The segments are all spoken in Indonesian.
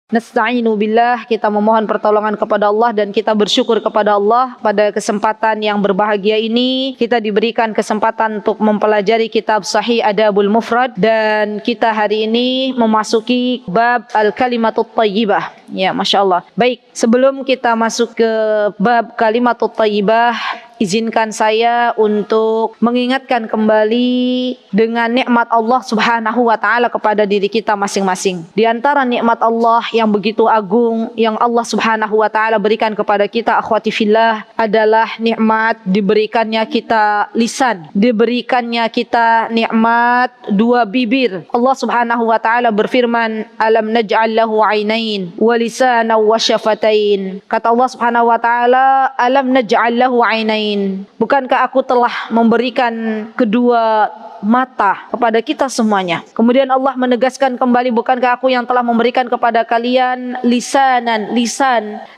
Nasta'inu billah, kita memohon pertolongan kepada Allah dan kita bersyukur kepada Allah pada kesempatan yang berbahagia ini. Kita diberikan kesempatan untuk mempelajari kitab Sahih Adabul Mufrad dan kita hari ini memasuki bab Al-Kalimatut Thayyibah. Ya, Masya Allah. Baik, sebelum kita masuk ke bab Kalimatut Thayyibah, izinkan saya untuk mengingatkan kembali dengan nikmat Allah Subhanahu wa taala kepada diri kita masing-masing. Di antara nikmat Allah yang begitu agung yang Allah Subhanahu wa taala berikan kepada kita, akhwati fillah, adalah nikmat diberikannya kita lisan, diberikannya kita nikmat dua bibir. Allah Subhanahu wa taala berfirman, "Alam naj'al lahu 'ainain wa lisanan wa syafatain." Kata Allah Subhanahu wa taala, "Alam naj'al lahu 'ainain." Bukankah aku telah memberikan kedua mata kepada kita semuanya? Kemudian Allah menegaskan kembali, bukankah aku yang telah memberikan kepada kalian lisan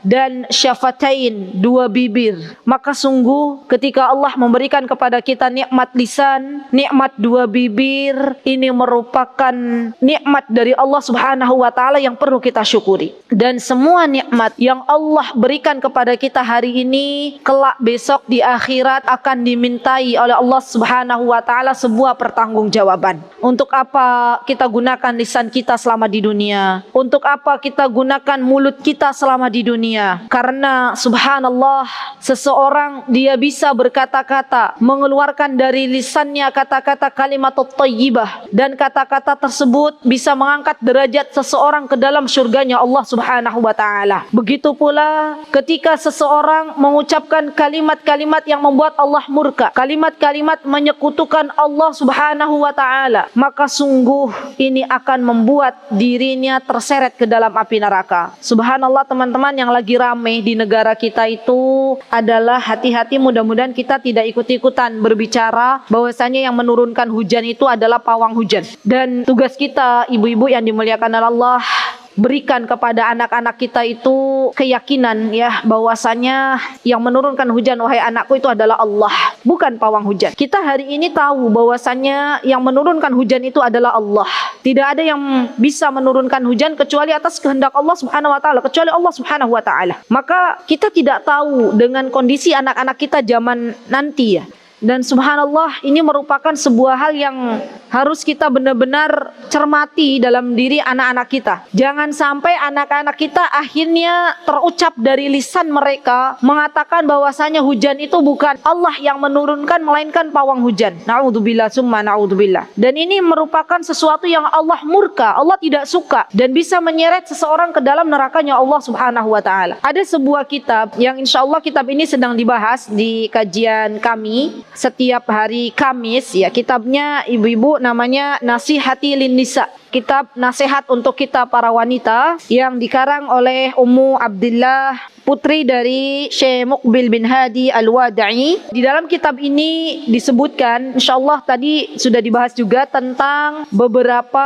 dan syafatain, dua bibir? Maka sungguh ketika Allah memberikan kepada kita nikmat lisan, nikmat dua bibir, ini merupakan nikmat dari Allah Subhanahu wa taala yang perlu kita syukuri. Dan semua nikmat yang Allah berikan kepada kita hari ini, kelak besok di akhirat akan dimintai oleh Allah Subhanahu wa taala sebuah pertanggungjawaban. Untuk apa kita gunakan lisan kita selama di dunia? Untuk apa kita gunakan mulut kita selama di dunia? Karena subhanallah, seseorang dia bisa berkata-kata, mengeluarkan dari lisannya kata-kata kalimatut thayyibah, dan kata-kata tersebut bisa mengangkat derajat seseorang ke dalam surganya Allah Subhanahu wa taala. Begitu pula ketika seseorang mengucapkan kalimat-kalimat yang membuat Allah murka, kalimat-kalimat menyekutukan Allah Subhanahu wa taala, maka sungguh ini akan membuat dirinya terseret ke dalam api neraka. Subhanallah teman-teman, yang lagi rame di negara kita itu adalah hati-hati, mudah-mudahan kita tidak ikut-ikutan berbicara bahwasanya yang menurunkan hujan itu adalah pawang hujan. Dan tugas kita ibu-ibu yang dimuliakan oleh Allah, berikan kepada anak-anak kita itu keyakinan ya, bahwasanya yang menurunkan hujan wahai anakku itu adalah Allah, bukan pawang hujan. Kita hari ini tahu bahwasanya yang menurunkan hujan itu adalah Allah. Tidak ada yang bisa menurunkan hujan kecuali atas kehendak Allah Subhanahu wa taala, kecuali Allah Subhanahu wa taala. Maka kita tidak tahu dengan kondisi anak-anak kita zaman nanti ya. Dan subhanallah, ini merupakan sebuah hal yang harus kita benar-benar cermati dalam diri anak-anak kita. Jangan sampai anak-anak kita akhirnya terucap dari lisan mereka mengatakan bahwasanya hujan itu bukan Allah yang menurunkan, melainkan pawang hujan. Na'udzubillah summa na'udzubillah. Dan ini merupakan sesuatu yang Allah murka, Allah tidak suka, dan bisa menyeret seseorang ke dalam nerakanya Allah Subhanahu wa taala. Ada sebuah kitab yang insya Allah kitab ini sedang dibahas di kajian kami setiap hari Kamis ya. Kitabnya ibu-ibu namanya Nasihati Lin Nisa, kitab nasihat untuk kita para wanita, yang dikarang oleh Ummu Abdillah, putri dari Syekh Muqbil bin Hadi Al-Wada'i. Di dalam kitab ini disebutkan, insyaallah tadi sudah dibahas juga tentang beberapa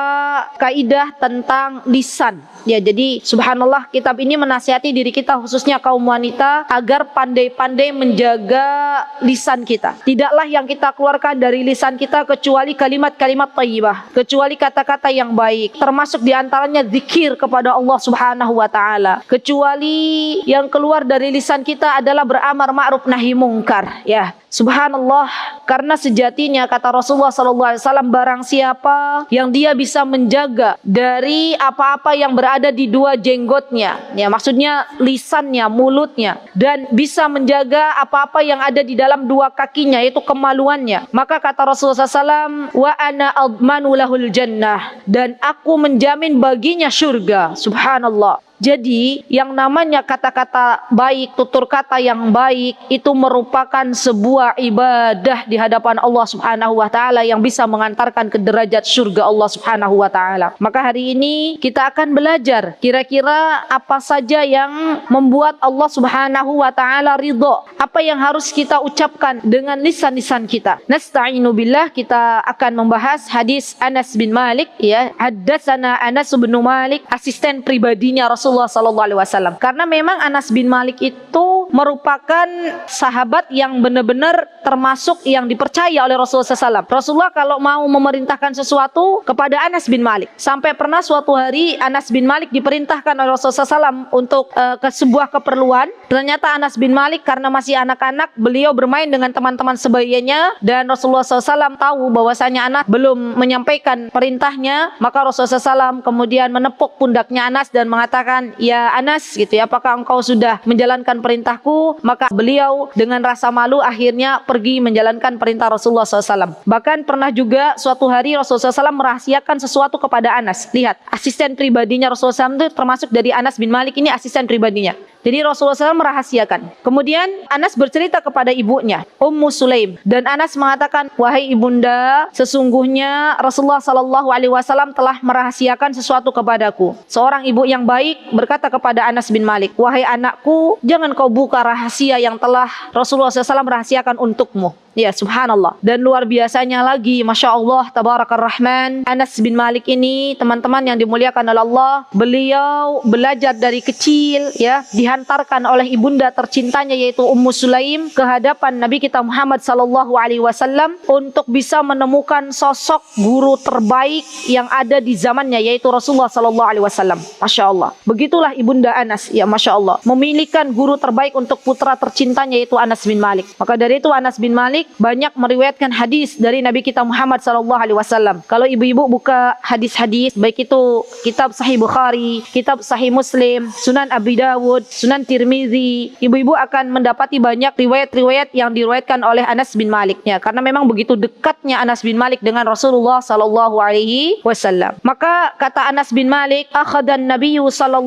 kaidah tentang lisan. Ya, jadi subhanallah kitab ini menasihati diri kita khususnya kaum wanita agar pandai-pandai menjaga lisan kita. Tidaklah yang kita keluarkan dari lisan kita kecuali kalimat-kalimat thayyibah, kecuali kata-kata yang baik, termasuk diantaranya zikir kepada Allah Subhanahu wa taala. Kecuali yang keluar dari lisan kita adalah beramar ma'ruf nahi mungkar ya. Subhanallah, karena sejatinya kata Rasulullah SAW, barang siapa yang dia bisa menjaga dari apa-apa yang berada di dua jenggotnya, ya maksudnya lisannya, mulutnya, dan bisa menjaga apa-apa yang ada di dalam dua kakinya, yaitu kemaluannya, maka kata Rasulullah SAW, wa ana admanu lahul jannah, dan aku menjamin baginya surga. Subhanallah. Jadi yang namanya kata-kata baik, tutur kata yang baik itu merupakan sebuah ibadah di hadapan Allah Subhanahu wa taala yang bisa mengantarkan ke derajat surga Allah Subhanahu wa taala. Maka hari ini kita akan belajar kira-kira apa saja yang membuat Allah Subhanahu wa taala ridha, apa yang harus kita ucapkan dengan lisan-lisan kita. Nasta'inu billah, kita akan membahas hadis Anas bin Malik ya. Haddatsana Anas bin Malik, asisten pribadinya Rasulullah sallallahu alaihi wasallam. Karena memang Anas bin Malik itu merupakan sahabat yang benar-benar benar-benar termasuk yang dipercaya oleh Rasulullah SAW. Rasulullah kalau mau memerintahkan sesuatu kepada Anas bin Malik, sampai pernah suatu hari Anas bin Malik diperintahkan oleh Rasulullah SAW untuk ke sebuah keperluan. Ternyata Anas bin Malik karena masih anak-anak, beliau bermain dengan teman-teman sebayanya, dan Rasulullah SAW tahu bahwasanya Anas belum menyampaikan perintahnya. Maka Rasulullah SAW kemudian menepuk pundaknya Anas dan mengatakan, ya Anas gitu ya, apakah engkau sudah menjalankan perintahku? Maka beliau dengan rasa malu akhirnya pergi menjalankan perintah Rasulullah SAW. Bahkan pernah juga suatu hari Rasulullah SAW merahasiakan sesuatu kepada Anas. Lihat, asisten pribadinya Rasulullah SAW itu termasuk dari Anas bin Malik, ini asisten pribadinya. Jadi Rasulullah SAW merahasiakan. Kemudian Anas bercerita kepada ibunya, Ummu Sulaim, dan Anas mengatakan, wahai ibunda, sesungguhnya Rasulullah SAW telah merahasiakan sesuatu kepadaku. Seorang ibu yang baik berkata kepada Anas bin Malik, wahai anakku, jangan kau buka rahasia yang telah Rasulullah SAW rahasiakan untukmu. Ya, subhanallah. Dan luar biasanya lagi, Masya Allah, Tabarakar Rahman, Anas bin Malik ini, teman-teman yang dimuliakan oleh Allah, beliau belajar dari kecil, ya, dihantarkan oleh ibunda tercintanya yaitu Ummu Sulaim ke hadapan Nabi kita Muhammad SAW untuk bisa menemukan sosok guru terbaik yang ada di zamannya yaitu Rasulullah SAW. Masya Allah. Begitulah ibunda Anas, ya Masya Allah, memilihkan guru terbaik untuk putra tercintanya yaitu Anas bin Malik. Maka dari itu Anas bin Malik banyak meriwayatkan hadis dari Nabi kita Muhammad SAW. Kalau ibu-ibu buka hadis-hadis, baik itu kitab Sahih Bukhari, kitab Sahih Muslim, Sunan Abi Dawud, Sunan Tirmizi, ibu-ibu akan mendapati banyak riwayat-riwayat yang diriwayatkan oleh Anas bin Malik, ya, karena memang begitu dekatnya Anas bin Malik dengan Rasulullah SAW. Maka kata Anas bin Malik, akhadan Nabiyyu SAW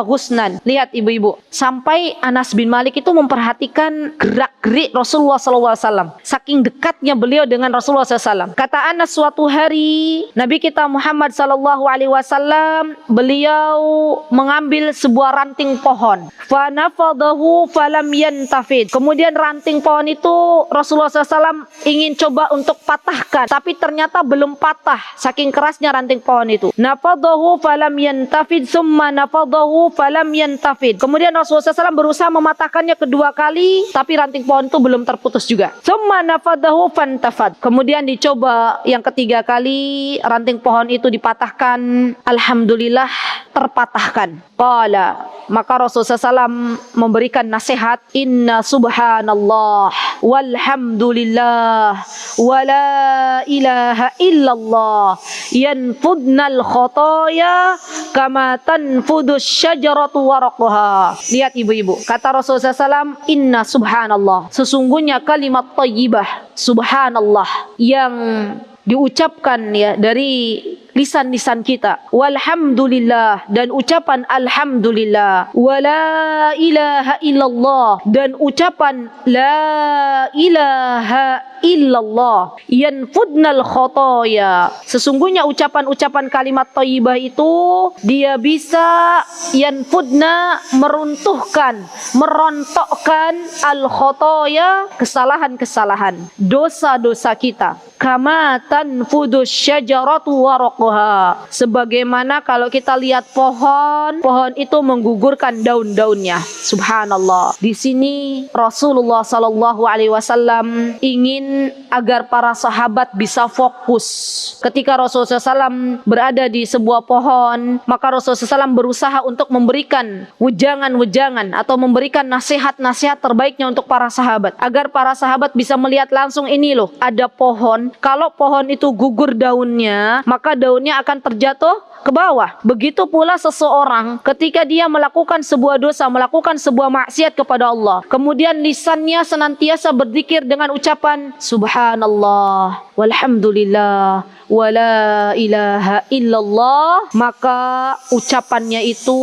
ghusnan. Lihat ibu-ibu, sampai Anas bin Malik itu memperhatikan gerak-gerik Rasulullah SAW. Saking dekatnya beliau dengan Rasulullah SAW. Kata Anas, suatu hari Nabi kita Muhammad SAW, beliau mengambil sebuah ranting pohon. Fanafadahu falam yantafid. Kemudian ranting pohon itu Rasulullah SAW ingin coba untuk patahkan, tapi ternyata belum patah. Saking kerasnya ranting pohon itu. Nafadahu falam yantafid, summa nafadahu falam yantafid. Kemudian Rasulullah SAW berusaha mematahkannya kedua kali, tapi ranting pohon itu belum terputus juga. Summa nafadahu fantafad. Kemudian dicoba yang ketiga kali, ranting pohon itu dipatahkan. Alhamdulillah, terpatahkan. Qala, maka Rasulullah SAW memberikan nasihat, inna subhanallah walhamdulillah wa la ilaha illallah yanfudnal khotaya kama tanfudus syajaratu waraqaha. Lihat ibu-ibu, kata Rasulullah SAW, inna subhanallah, sesungguhnya kalimat thayyibah, subhanallah, yang diucapkan ya dari lisan-lisan kita, walhamdulillah, dan ucapan alhamdulillah, wala ilaha illallah, dan ucapan la ilaha illallah, yanfudnal khotoya, sesungguhnya ucapan-ucapan kalimat thayyibah itu dia bisa yanfudna, meruntuhkan, merontokkan al khotoya, kesalahan-kesalahan, dosa-dosa kita, kama tanfudus syajaratu waraqaha, sebagaimana kalau kita lihat pohon itu menggugurkan daun-daunnya. Subhanallah. Di sini Rasulullah SAW ingin agar para sahabat bisa fokus. Ketika Rasulullah SAW berada di sebuah pohon, maka Rasulullah SAW berusaha untuk memberikan wejangan-wejangan atau memberikan nasihat-nasihat terbaiknya untuk para sahabat, agar para sahabat bisa melihat langsung, ini loh, ada pohon. Kalau pohon itu gugur daunnya, maka daunnya akan terjatuh ke bawah. Begitu pula seseorang ketika dia melakukan sebuah dosa, melakukan sebuah maksiat kepada Allah, kemudian lisannya senantiasa berzikir dengan ucapan subhanallah walhamdulillah wala ilaha illallah, maka ucapannya itu,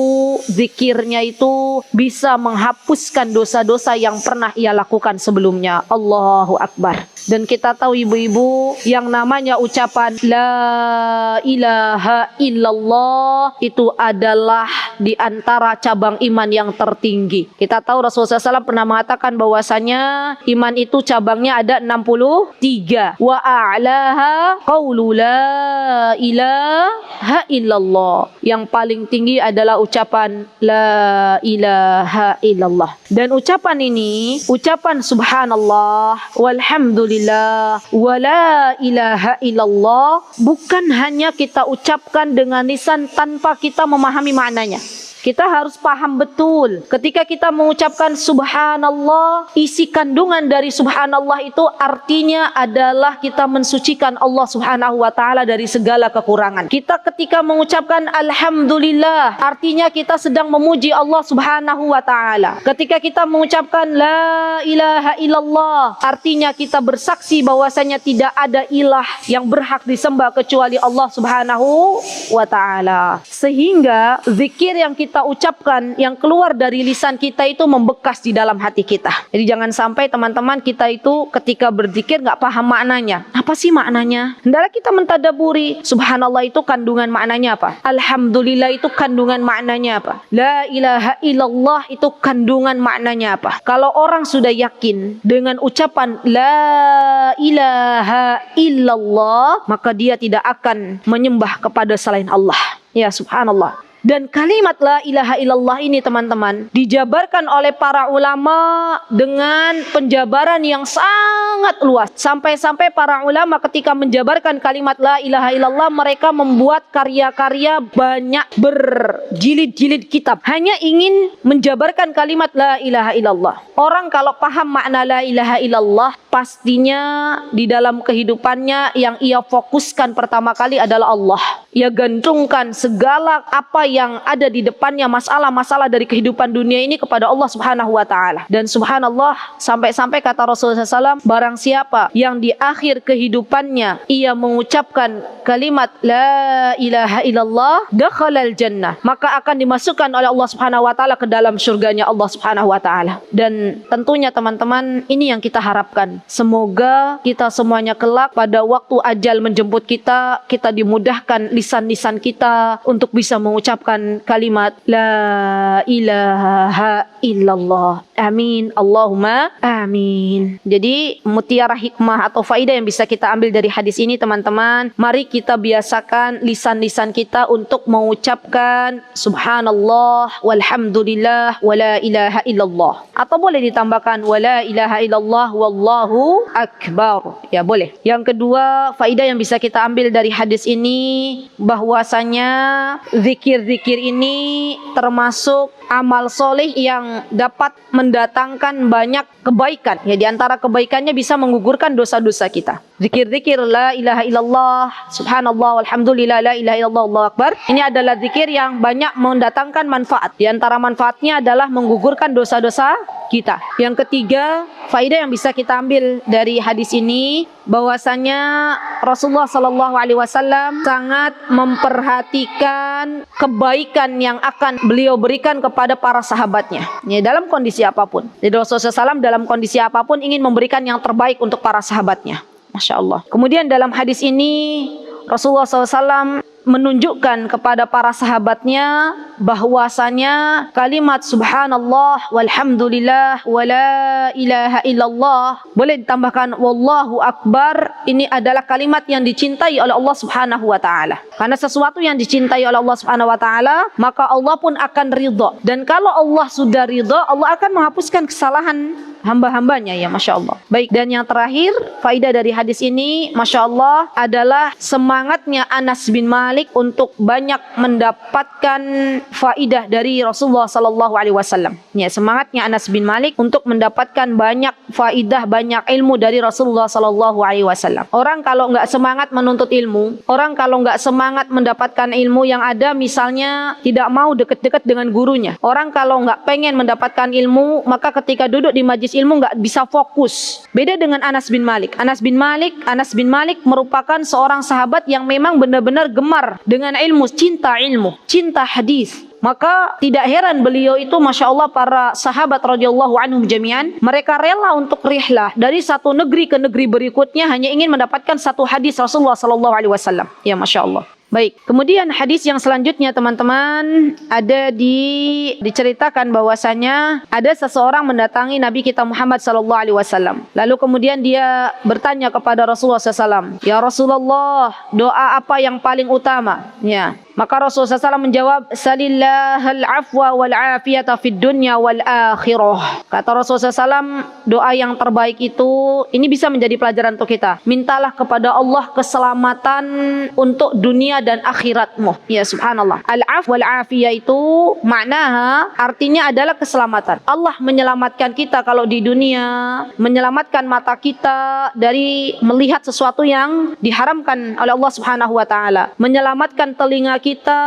zikirnya itu bisa menghapuskan dosa-dosa yang pernah ia lakukan sebelumnya. Allahu Akbar. Dan kita tahu ibu-ibu, yang namanya ucapan la ilaha illallah itu adalah di antara cabang iman yang tertinggi. Kita tahu Rasulullah SAW pernah mengatakan bahwasanya iman itu cabangnya ada 63. Wa a'laha qaulu la ilaha illallah. Yang paling tinggi adalah ucapan la ilaha illallah. Dan ucapan ini, ucapan subhanallah walhamdulillah wa la ilaha illallah, bukan hanya kita ucapkan dengan lisan tanpa kita memahami maknanya. Kita harus paham betul ketika kita mengucapkan subhanallah, isi kandungan dari subhanallah itu artinya adalah kita mensucikan Allah Subhanahu wa taala dari segala kekurangan. Kita ketika mengucapkan alhamdulillah, artinya kita sedang memuji Allah Subhanahu wa taala. Ketika kita mengucapkan la ilaha illallah, artinya kita bersaksi bahwasanya tidak ada ilah yang berhak disembah kecuali Allah Subhanahu wa taala. Sehingga zikir yang kita ucapkan, yang keluar dari lisan kita itu membekas di dalam hati kita. Jadi jangan sampai teman-teman kita itu ketika berzikir nggak paham maknanya. Apa sih maknanya? Hendaklah kita mentadaburi. Subhanallah itu kandungan maknanya apa? Alhamdulillah itu kandungan maknanya apa? La ilaha illallah itu kandungan maknanya apa? Kalau orang sudah yakin dengan ucapan la ilaha illallah, maka dia tidak akan menyembah kepada selain Allah. Ya subhanallah. Dan kalimat la ilaha illallah ini teman-teman dijabarkan oleh para ulama dengan penjabaran yang sangat luas. Sampai-sampai para ulama ketika menjabarkan kalimat la ilaha illallah, mereka membuat karya-karya banyak berjilid-jilid kitab. Hanya ingin menjabarkan kalimat la ilaha illallah. Orang kalau paham makna la ilaha illallah, pastinya di dalam kehidupannya yang ia fokuskan pertama kali adalah Allah. Ia gantungkan segala apa yang ada di depannya, masalah-masalah dari kehidupan dunia ini kepada Allah Subhanahu wa taala. Dan subhanallah, sampai-sampai kata Rasulullah SAW, barang siapa yang di akhir kehidupannya ia mengucapkan kalimat la ilaha illallah dakhalal jannah, maka akan dimasukkan oleh Allah Subhanahu wa taala ke dalam surganya Allah Subhanahu wa taala. Dan tentunya teman-teman, ini yang kita harapkan. Semoga kita semuanya kelak pada waktu ajal menjemput kita, kita dimudahkan lisan-lisan kita untuk bisa mengucapkan kalimat la ilaha illallah. Amin. Allahumma amin. Jadi mutiara hikmah atau faidah yang bisa kita ambil dari hadis ini teman-teman, mari kita biasakan lisan-lisan kita untuk mengucapkan subhanallah walhamdulillah wala ilaha illallah. Atau boleh ditambahkan wala ilaha illallah wallahu akbar. Ya boleh. Yang kedua, faidah yang bisa kita ambil dari hadis ini bahwasanya zikir-zikir ini termasuk amal soleh yang dapat mendatangkan banyak kebaikan. Ya, di antara kebaikannya bisa menggugurkan dosa-dosa kita. Zikir-zikir la ilaha illallah, subhanallah, walhamdulillah, la ilaha illallah, Allahu akbar. Ini adalah zikir yang banyak mendatangkan manfaat. Di antara manfaatnya adalah menggugurkan dosa-dosa kita. Yang ketiga, faedah yang bisa kita ambil dari hadis ini bahwasanya Rasulullah sallallahu alaihi wasallam sangat memperhatikan kebaikan yang akan beliau berikan kepada para sahabatnya. Ya, dalam kondisi apapun. Jadi Rasulullah SAW dalam kondisi apapun ingin memberikan yang terbaik untuk para sahabatnya. Masya Allah. Kemudian dalam hadis ini Rasulullah SAW menunjukkan kepada para sahabatnya bahwasanya kalimat subhanallah walhamdulillah wala ilaha illallah, boleh ditambahkan wallahu akbar, ini adalah kalimat yang dicintai oleh Allah Subhanahu wa taala. Karena sesuatu yang dicintai oleh Allah Subhanahu wa taala, maka Allah pun akan ridha. Dan kalau Allah sudah ridha, Allah akan menghapuskan kesalahan hamba-hambanya, ya Masya Allah. Baik, dan yang terakhir faidah dari hadis ini Masya Allah adalah semangatnya Anas bin Malik untuk banyak mendapatkan faidah dari Rasulullah sallallahu alaihi wasallam. Ya, semangatnya Anas bin Malik untuk mendapatkan banyak faidah, banyak ilmu dari Rasulullah sallallahu alaihi wasallam. Orang kalau enggak semangat menuntut ilmu, orang kalau enggak semangat mendapatkan ilmu, yang ada misalnya tidak mau dekat-dekat dengan gurunya. Orang kalau enggak pengen mendapatkan ilmu, maka ketika duduk di majlis ilmu enggak bisa fokus. Beda dengan Anas bin Malik. Anas bin Malik merupakan seorang sahabat yang memang benar-benar gemar dengan ilmu, cinta hadis. Maka tidak heran beliau itu Masya Allah, para sahabat radhiyallahu anhum jami'an, mereka rela untuk rihlah dari satu negeri ke negeri berikutnya hanya ingin mendapatkan satu hadis Rasulullah sallallahu alaihi wasallam. Ya Masya Allah. Baik, kemudian hadis yang selanjutnya teman-teman, ada diceritakan bahwasanya ada seseorang mendatangi Nabi kita Muhammad sallallahu alaihi wasallam. Lalu kemudian dia bertanya kepada Rasulullah SAW, "Ya Rasulullah, doa apa yang paling utama?" Ya. Maka Rasulullah SAW menjawab, "Salillahal afwa wal afiyata fid dunya wal akhirah." Kata Rasulullah SAW, doa yang terbaik itu, ini bisa menjadi pelajaran untuk kita. Mintalah kepada Allah keselamatan untuk dunia dan akhiratmu. Ya subhanallah. Al-af wal afiyah itu maknaha artinya adalah keselamatan. Allah menyelamatkan kita kalau di dunia, menyelamatkan mata kita dari melihat sesuatu yang diharamkan oleh Allah Subhanahu wa taala, menyelamatkan telinga kita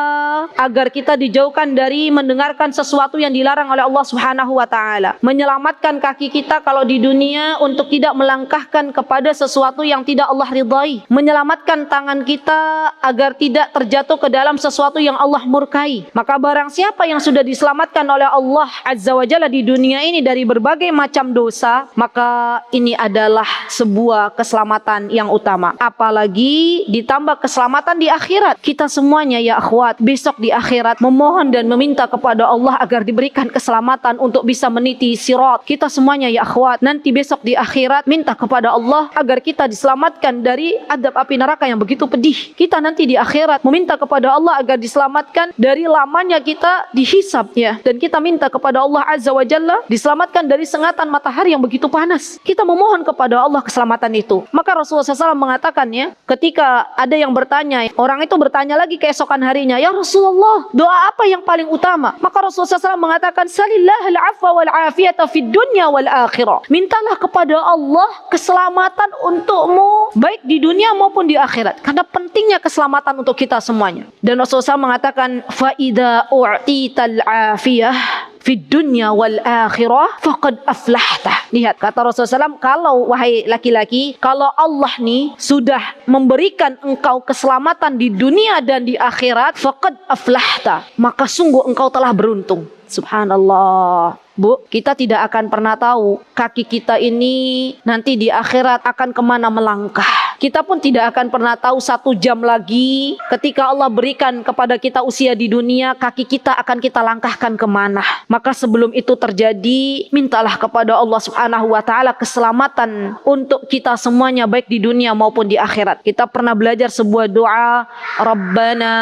agar kita dijauhkan dari mendengarkan sesuatu yang dilarang oleh Allah Subhanahu wa taala, menyelamatkan kaki kita kalau di dunia untuk tidak melangkahkan kepada sesuatu yang tidak Allah ridhai, menyelamatkan tangan kita agar tidak terjatuh ke dalam sesuatu yang Allah murkai. Maka barang siapa yang sudah diselamatkan oleh Allah Azza wa Jalla di dunia ini dari berbagai macam dosa, maka ini adalah sebuah keselamatan yang utama. Apalagi ditambah keselamatan di akhirat. Kita semuanya ya akhwat, besok di akhirat memohon dan meminta kepada Allah agar diberikan keselamatan untuk bisa meniti sirat. Kita semuanya ya akhwat, nanti besok di akhirat minta kepada Allah agar kita diselamatkan dari adab api neraka yang begitu pedih. Kita nanti di akhirat meminta kepada Allah agar diselamatkan dari lamanya kita dihisab, ya. Dan kita minta kepada Allah Azza wa Jalla diselamatkan dari sengatan matahari yang begitu panas. Kita memohon kepada Allah keselamatan itu. Maka Rasulullah SAW mengatakan, ya, ketika ada yang bertanya, orang itu bertanya lagi keesokan harinya, "Ya Rasulullah, doa apa yang paling utama?" Maka Rasulullah SAW mengatakan, "Salillahal afwa wal afiyata fid dunya wal akhirah." Mintalah kepada Allah keselamatan untukmu baik di dunia maupun di akhirat. Karena pentingnya keselamatan untuk kita semuanya. Dan Rasulullah SAW mengatakan, "Fa idza u'tital afiyah fid dunya wal akhirah faqad aflahta." Lihat kata Rasulullah SAW, kalau wahai laki-laki, kalau Allah nih sudah memberikan engkau keselamatan di dunia dan di akhirat, faqad aflahta, maka sungguh engkau telah beruntung. Subhanallah. Bu, kita tidak akan pernah tahu kaki kita ini nanti di akhirat akan kemana melangkah. Kita pun tidak akan pernah tahu 1 jam lagi ketika Allah berikan kepada kita usia di dunia, kaki kita akan kita langkahkan kemana. Maka sebelum itu terjadi, mintalah kepada Allah Subhanahu wa ta'ala keselamatan untuk kita semuanya baik di dunia maupun di akhirat. Kita pernah belajar sebuah doa, Rabbana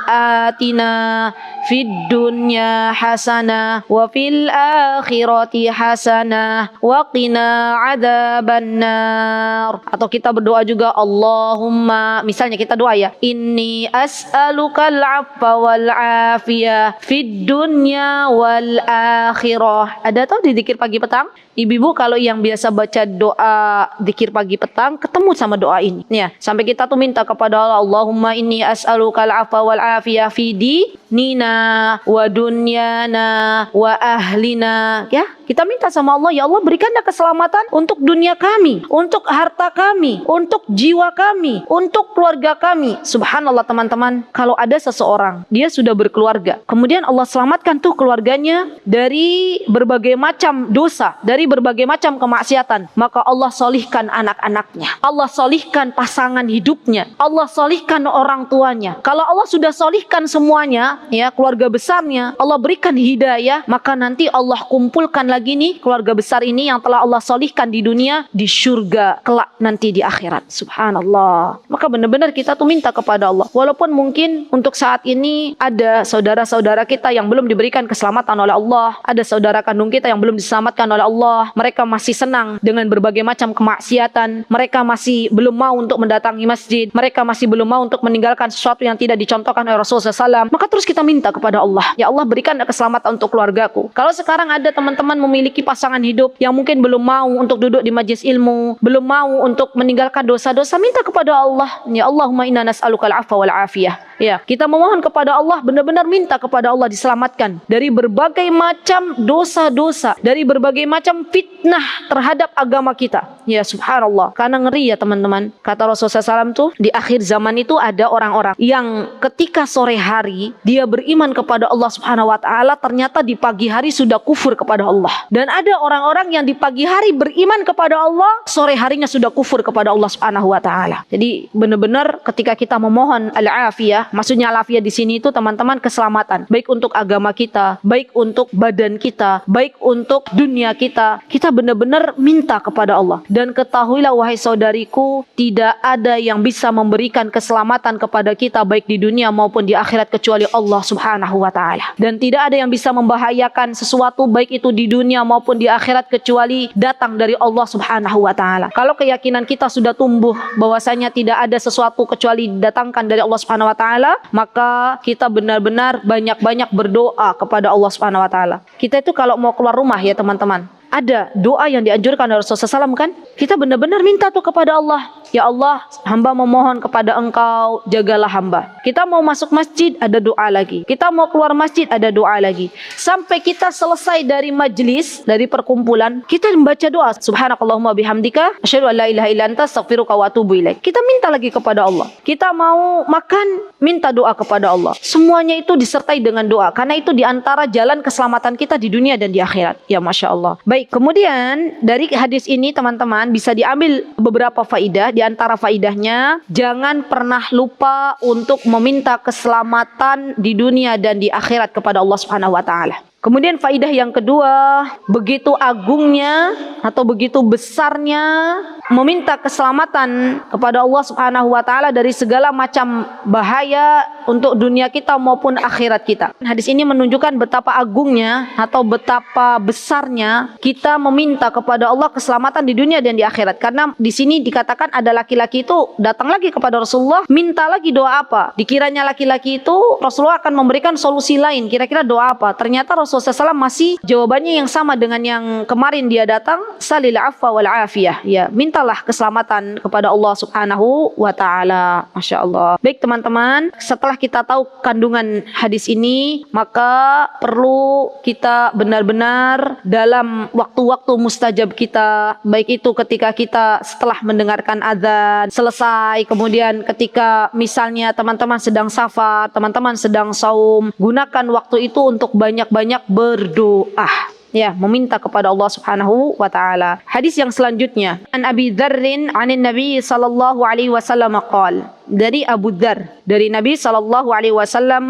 atina fid dunya hasanah wa fil akhirati hasanah wa qina adzabannar. Atau kita berdoa juga, Allahumma, misalnya kita doa ya, inni as'alukal afwa wal afiyah fid dunya wal akhirah. Ada tahu di zikir pagi petang? Ibu-ibu kalau yang biasa baca doa zikir pagi petang ketemu sama doa ini ya, sampai kita tuh minta kepada Allah, Allahumma inni as'alukal afwa wal afiyah fi dinina wa dunyana wa ahlina, ya. Kita minta sama Allah, ya Allah berikanlah keselamatan untuk dunia kami, untuk harta kami, untuk jiwa kami, untuk keluarga kami. Subhanallah teman-teman, kalau ada seseorang, dia sudah berkeluarga, kemudian Allah selamatkan tuh keluarganya dari berbagai macam dosa, dari berbagai macam kemaksiatan, maka Allah solihkan anak-anaknya, Allah solihkan pasangan hidupnya, Allah solihkan orang tuanya. Kalau Allah sudah solihkan semuanya, ya, keluarga besarnya, Allah berikan hidayah, maka nanti Allah kumpulkan lagi nih keluarga besar ini yang telah Allah solihkan di dunia di surga kelak nanti di akhirat. Subhanallah. Maka benar-benar kita tuh minta kepada Allah. Walaupun mungkin untuk saat ini ada saudara-saudara kita yang belum diberikan keselamatan oleh Allah, ada saudara kandung kita yang belum diselamatkan oleh Allah, mereka masih senang dengan berbagai macam kemaksiatan, mereka masih belum mau untuk mendatangi masjid, mereka masih belum mau untuk meninggalkan sesuatu yang tidak dicontohkan oleh Rasulullah SAW. Maka terus kita minta kepada Allah, ya Allah berikan keselamatan untuk keluargaku. Kalau sekarang ada teman-teman memiliki pasangan hidup yang mungkin belum mau untuk duduk di majelis ilmu, belum mau untuk meninggalkan dosa-dosa, minta kepada Allah, ya Allahumma inna nas'alukal afwa wal afiyah Ya, kita memohon kepada Allah, benar-benar minta kepada Allah diselamatkan dari berbagai macam dosa-dosa, dari berbagai macam fitnah terhadap agama kita. Ya, subhanallah. Karena ngeri ya teman-teman. Kata Rasulullah SAW tuh, di akhir zaman itu ada orang-orang yang ketika sore hari dia beriman kepada Allah Subhanahu wa taala, ternyata di pagi hari sudah kufur kepada Allah. Dan ada orang-orang yang di pagi hari beriman kepada Allah, sore harinya sudah kufur kepada Allah Subhanahu wa taala. Jadi benar-benar ketika kita memohon al-afiyah, maksudnya al-afiyah di sini itu teman-teman keselamatan, baik untuk agama kita, baik untuk badan kita, baik untuk dunia kita. Kita benar-benar minta kepada Allah. Dan ketahuilah wahai saudariku, tidak ada yang bisa memberikan keselamatan kepada kita baik di dunia maupun di akhirat kecuali Allah Subhanahu wa taala. Dan tidak ada yang bisa membahayakan sesuatu baik itu di dunia maupun di akhirat kecuali datang dari Allah Subhanahu wa taala. Kalau keyakinan kita sudah tumbuh bahwasanya tidak ada sesuatu kecuali didatangkan dari Allah Subhanahu wa taala, maka kita benar-benar banyak-banyak berdoa kepada Allah Subhanahu wa taala. Kita itu kalau mau keluar rumah ya teman-teman, ada doa yang dianjurkan oleh Rasulullah SAW kan? Kita benar-benar minta tuh kepada Allah. Ya Allah, hamba memohon kepada Engkau, jagalah hamba. Kita mau masuk masjid, ada doa lagi. Kita mau keluar masjid, ada doa lagi. Sampai kita selesai dari majlis, dari perkumpulan, kita membaca doa. Subhanakallahumma bihamdika, asyhadu an la ilaha illa anta, astaghfiruka wa atubu ilaik. Kita minta lagi kepada Allah. Kita mau makan, minta doa kepada Allah. Semuanya itu disertai dengan doa. Karena itu diantara jalan keselamatan kita di dunia dan di akhirat. Ya Masya Allah. Baik, kemudian dari hadis ini teman-teman bisa diambil beberapa faidah. Di antara faidahnya, jangan pernah lupa untuk meminta keselamatan di dunia dan di akhirat kepada Allah Subhanahu wa taala. Kemudian faidah yang kedua, begitu agungnya atau begitu besarnya meminta keselamatan kepada Allah Subhanahu wa taala dari segala macam bahaya untuk dunia kita maupun akhirat kita. Hadis ini menunjukkan betapa agungnya atau betapa besarnya kita meminta kepada Allah keselamatan di dunia dan di akhirat. Karena di sini dikatakan ada laki-laki itu datang lagi kepada Rasulullah, minta lagi doa apa? Dikiranya laki-laki itu Rasulullah akan memberikan solusi lain. Kira-kira doa apa? Ternyata Rasulullah SAW masih jawabannya yang sama dengan yang kemarin dia datang, salil afwa wal afiyah. Ya, mintalah keselamatan kepada Allah Subhanahu wa taala. Masya Allah. Baik teman-teman, setelah kita tahu kandungan hadis ini, maka perlu kita benar-benar dalam waktu-waktu mustajab kita, baik itu ketika kita setelah mendengarkan azan selesai, kemudian ketika misalnya teman-teman sedang safar, teman-teman sedang saum, gunakan waktu itu untuk banyak-banyak berdoa, ya, meminta kepada Allah Subhanahu wa taala. Hadis yang selanjutnya, an Abi Dzarrin 'anin Nabi sallallahu alaihi wasallam qaal, dari Abu Dzar, dari Nabi sallallahu alaihi wasallam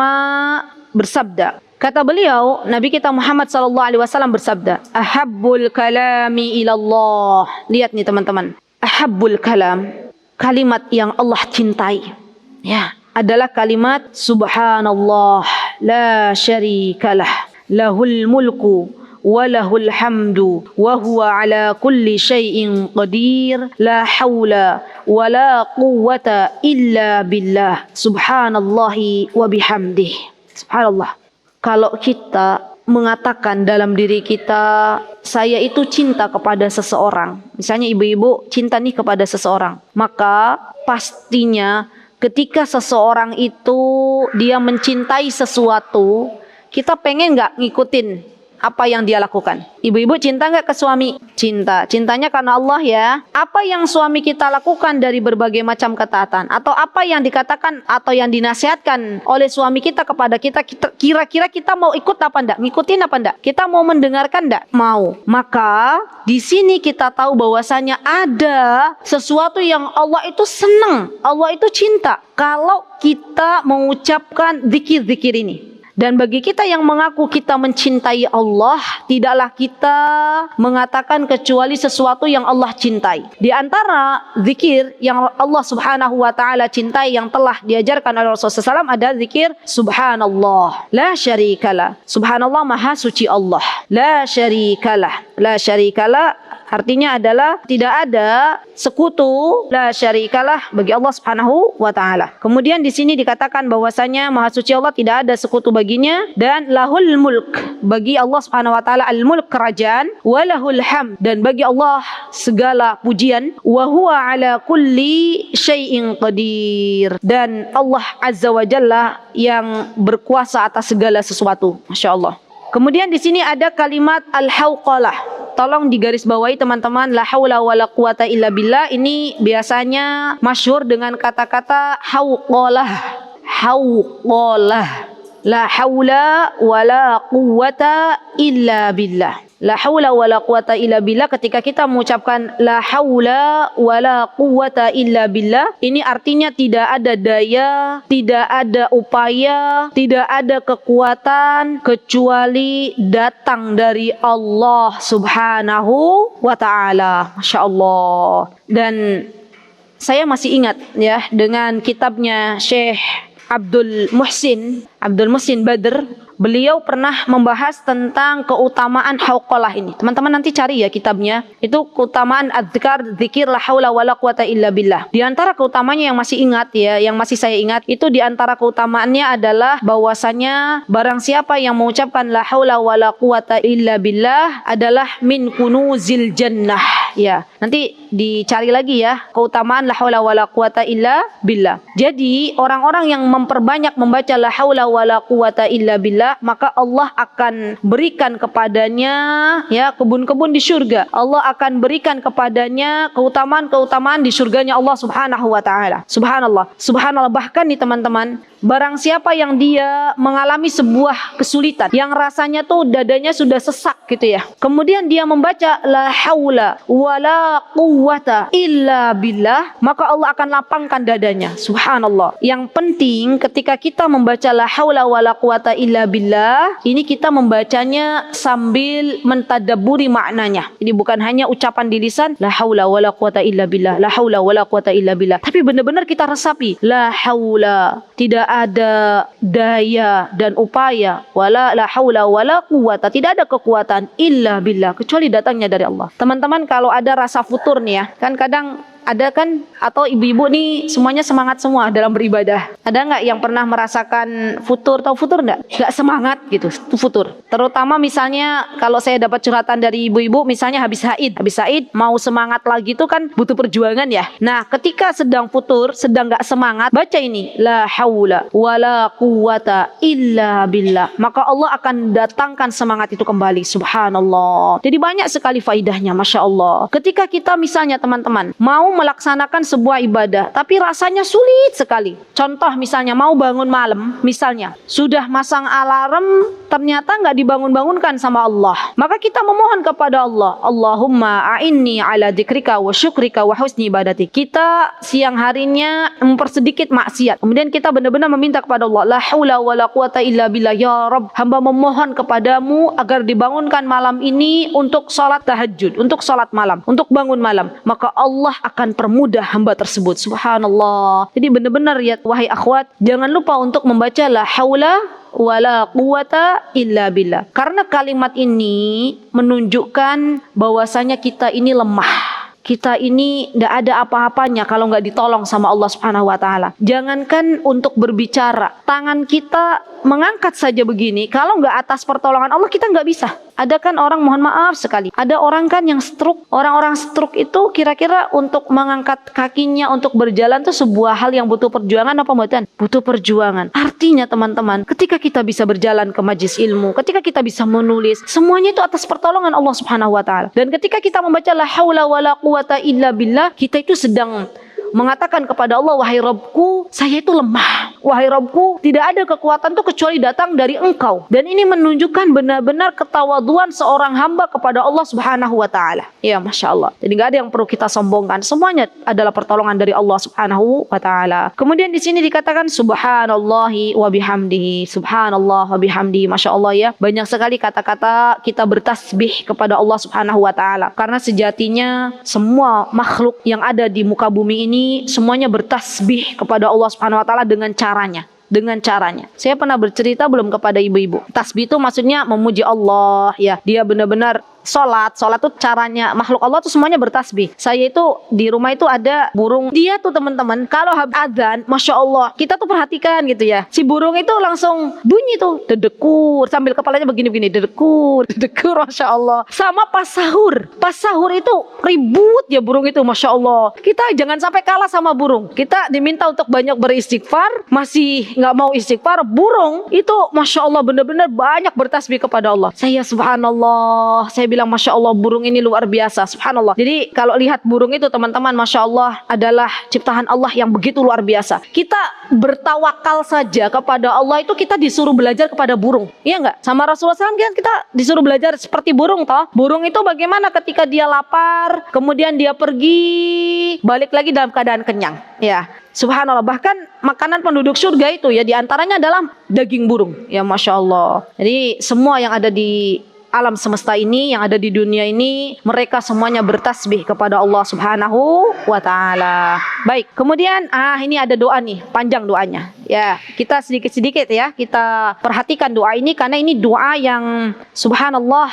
bersabda. Kata beliau, Nabi kita Muhammad sallallahu alaihi wasallam bersabda, ahabbul kalami ilallah. Lihat nih teman-teman, ahabbul kalam, kalimat yang Allah cintai, ya, adalah kalimat subhanallah la syarikalah, lahul mulku wa lahul hamdu wa huwa ala kulli syai'in qadir, la haula wa la quwwata illa billah, subhanallahi wa bihamdih. Subhanallah. Kalau kita mengatakan dalam diri kita, saya itu cinta kepada seseorang, misalnya ibu-ibu cinta nih kepada seseorang, maka pastinya ketika seseorang itu dia mencintai sesuatu, kita pengen nggak ngikutin apa yang dia lakukan? Ibu-ibu cinta nggak ke suami? Cinta. Cintanya karena Allah ya. Apa yang suami kita lakukan dari berbagai macam ketaatan, atau apa yang dikatakan atau yang dinasihatkan oleh suami kita kepada kita, kira-kira kita mau ikut apa enggak? Ngikutin apa enggak? Kita mau mendengarkan enggak? Mau. Maka di sini kita tahu bahwasanya ada sesuatu yang Allah itu senang, Allah itu cinta kalau kita mengucapkan zikir-zikir ini. Dan bagi kita yang mengaku kita mencintai Allah, tidaklah kita mengatakan kecuali sesuatu yang Allah cintai. Di antara zikir yang Allah Subhanahu wa taala cintai yang telah diajarkan oleh Rasulullah SAW ada zikir subhanallah la syarikalah. Subhanallah maha suci Allah. La syarikalah. La syarikalah Artinya adalah tidak ada sekutu, la syarikalah bagi Allah Subhanahu wa taala. Kemudian di sini dikatakan bahwasanya Maha Suci Allah, tidak ada sekutu baginya, dan lahul mulk, bagi Allah Subhanahu wa taala al-mulk, kerajaan, walahul hamd, dan bagi Allah segala pujian, wa huwa ala kulli syai'in qadir, dan Allah Azza wa Jalla yang berkuasa atas segala sesuatu. Masya Allah. Kemudian di sini ada kalimat al-hauqalah. Tolong digarisbawahi teman-teman, la haula wala quwata illa billah. Ini biasanya masyhur dengan kata-kata hauqalah. Hauqalah. La haula wala quwata illa billah. La haula wala quwata illa billah, ketika kita mengucapkan la haula wala quwata illa billah, ini artinya tidak ada daya, tidak ada upaya, tidak ada kekuatan kecuali datang dari Allah Subhanahu wa taala. Masya Allah. Dan saya masih ingat ya dengan kitabnya Syekh Abdul Muhsin Badr. Beliau pernah membahas tentang keutamaan hauqalah ini. Teman-teman nanti cari ya kitabnya. Itu keutamaan adzkar, zikir la haula wala quwata illa billah. Di antara keutamanya yang masih ingat ya, yang masih saya ingat, itu di antara keutamaannya adalah bahwasanya barang siapa yang mengucapkan la haula wala quwata illa billah adalah min kunuzil jannah. Ya, nanti dicari lagi ya keutamaan la haula wala quwata illa billah. Jadi orang-orang yang memperbanyak membaca la haula wala quwata illa billah, maka Allah akan berikan kepadanya ya kebun-kebun di surga. Allah akan berikan kepadanya keutamaan-keutamaan di surganya Allah Subhanahu wa taala. Subhanallah. Subhanallah. Bahkan nih teman-teman, barang siapa yang dia mengalami sebuah kesulitan yang rasanya tuh dadanya sudah sesak gitu ya, kemudian dia membaca la haula wala quwwata illa billah, maka Allah akan lapangkan dadanya. Subhanallah. Yang penting ketika kita membaca la haula wala quwata illa billah, ini kita membacanya sambil mentadabburi maknanya. Ini bukan hanya ucapan di lisan la haula wala quwata illa billah, la haula wala quwata illa billah, tapi benar-benar kita resapi la haula, tidak ada daya dan upaya, wala la haula wala quwata, tidak ada kekuatan illa billah, kecuali datangnya dari Allah. Teman-teman kalau ada rasa futur nih ya, kan kadang ada kan, atau ibu-ibu nih semuanya semangat semua dalam beribadah. Ada nggak yang pernah merasakan futur? Tahu futur nggak? Nggak semangat gitu, itu futur. Terutama misalnya kalau saya dapat curhatan dari ibu-ibu, misalnya habis haid mau semangat lagi tuh kan butuh perjuangan ya. Nah ketika sedang futur, sedang nggak semangat, baca ini la haula wala quwata illa billah, maka Allah akan datangkan semangat itu kembali. Subhanallah. Jadi banyak sekali faidahnya, Masya Allah. Ketika kita misalnya teman-teman mau melaksanakan sebuah ibadah tapi rasanya sulit sekali. Contoh misalnya mau bangun malam, misalnya sudah masang alarm ternyata nggak dibangun-bangunkan sama Allah, maka kita memohon kepada Allah, Allahumma a'inni ala dzikrika wa syukrika wa husni ibadati. Kita siang harinya mempersedikit maksiat, kemudian kita benar-benar meminta kepada Allah, la haula wala quwata illa billah, ya Rabb, hamba memohon kepadamu agar dibangunkan malam ini untuk sholat tahajud, untuk sholat malam, untuk bangun malam, maka Allah akan permudah hamba tersebut. Subhanallah. Jadi benar-benar ya wahai akhwat, jangan lupa untuk membaca la haula wala quwata illa billah. Karena kalimat ini menunjukkan bahwasanya kita ini lemah. Kita ini tidak ada apa-apanya kalau nggak ditolong sama Allah Subhanahu wa taala. Jangankan untuk berbicara, tangan kita mengangkat saja begini, kalau nggak atas pertolongan Allah kita nggak bisa. Ada kan orang, mohon maaf sekali, ada orang kan yang stroke. Orang-orang stroke itu kira-kira untuk mengangkat kakinya untuk berjalan itu sebuah hal yang butuh perjuangan apa mboten? Butuh perjuangan. Artinya teman-teman, ketika kita bisa berjalan ke majelis ilmu, ketika kita bisa menulis, semuanya itu atas pertolongan Allah Subhanahu wa taala. Dan ketika kita membaca la haula wala quwata illa billah, kita itu sedang mengatakan kepada Allah, wahai Rabbku, saya itu lemah. Wahai Rabbku, tidak ada kekuatan itu kecuali datang dari Engkau. Dan ini menunjukkan benar-benar ketawaduan seorang hamba kepada Allah Subhanahu wa taala. Ya, Masya Allah. Jadi nggak ada yang perlu kita sombongkan. Semuanya adalah pertolongan dari Allah Subhanahu wa taala. Kemudian di sini dikatakan subhanallahi wa bihamdihi. Subhanallah wa bihamdihi. Masya Allah ya. Banyak sekali kata-kata kita bertasbih kepada Allah Subhanahu wa taala. Karena sejatinya semua makhluk yang ada di muka bumi ini semuanya bertasbih kepada Allah Subhanahu wa taala dengan caranya. Saya pernah bercerita belum kepada ibu-ibu. Tasbih itu maksudnya memuji Allah ya. Dia benar-benar sholat tuh caranya makhluk Allah tuh semuanya bertasbih. Saya itu di rumah itu ada burung. Dia tuh teman-teman kalau habis adzan, masya Allah, kita tuh perhatikan gitu ya. Si burung itu langsung bunyi tuh, dedekur sambil kepalanya begini-begini, dedekur, masya Allah. Sama pas sahur itu ribut ya burung itu, masya Allah. Kita jangan sampai kalah sama burung. Kita diminta untuk banyak beristighfar, masih nggak mau istighfar. Burung itu masya Allah benar-benar banyak bertasbih kepada Allah. Saya subhanallah, saya bilang masya Allah burung ini luar biasa, subhanallah. Jadi kalau lihat burung itu teman-teman, masya Allah adalah ciptaan Allah yang begitu luar biasa. Kita bertawakal saja kepada Allah itu kita disuruh belajar kepada burung, iya nggak? Sama Rasulullah SAW kan kita disuruh belajar seperti burung toh. Burung itu bagaimana ketika dia lapar, kemudian dia pergi, balik lagi dalam keadaan kenyang, ya. Subhanallah, bahkan makanan penduduk surga itu ya diantaranya adalah daging burung, ya masya Allah. Jadi semua yang ada di alam semesta ini, yang ada di dunia ini, mereka semuanya bertasbih kepada Allah Subhanahu wa taala. Baik, kemudian ini ada doa nih, panjang doanya. Ya, kita sedikit-sedikit ya, kita perhatikan doa ini karena ini doa yang subhanallah,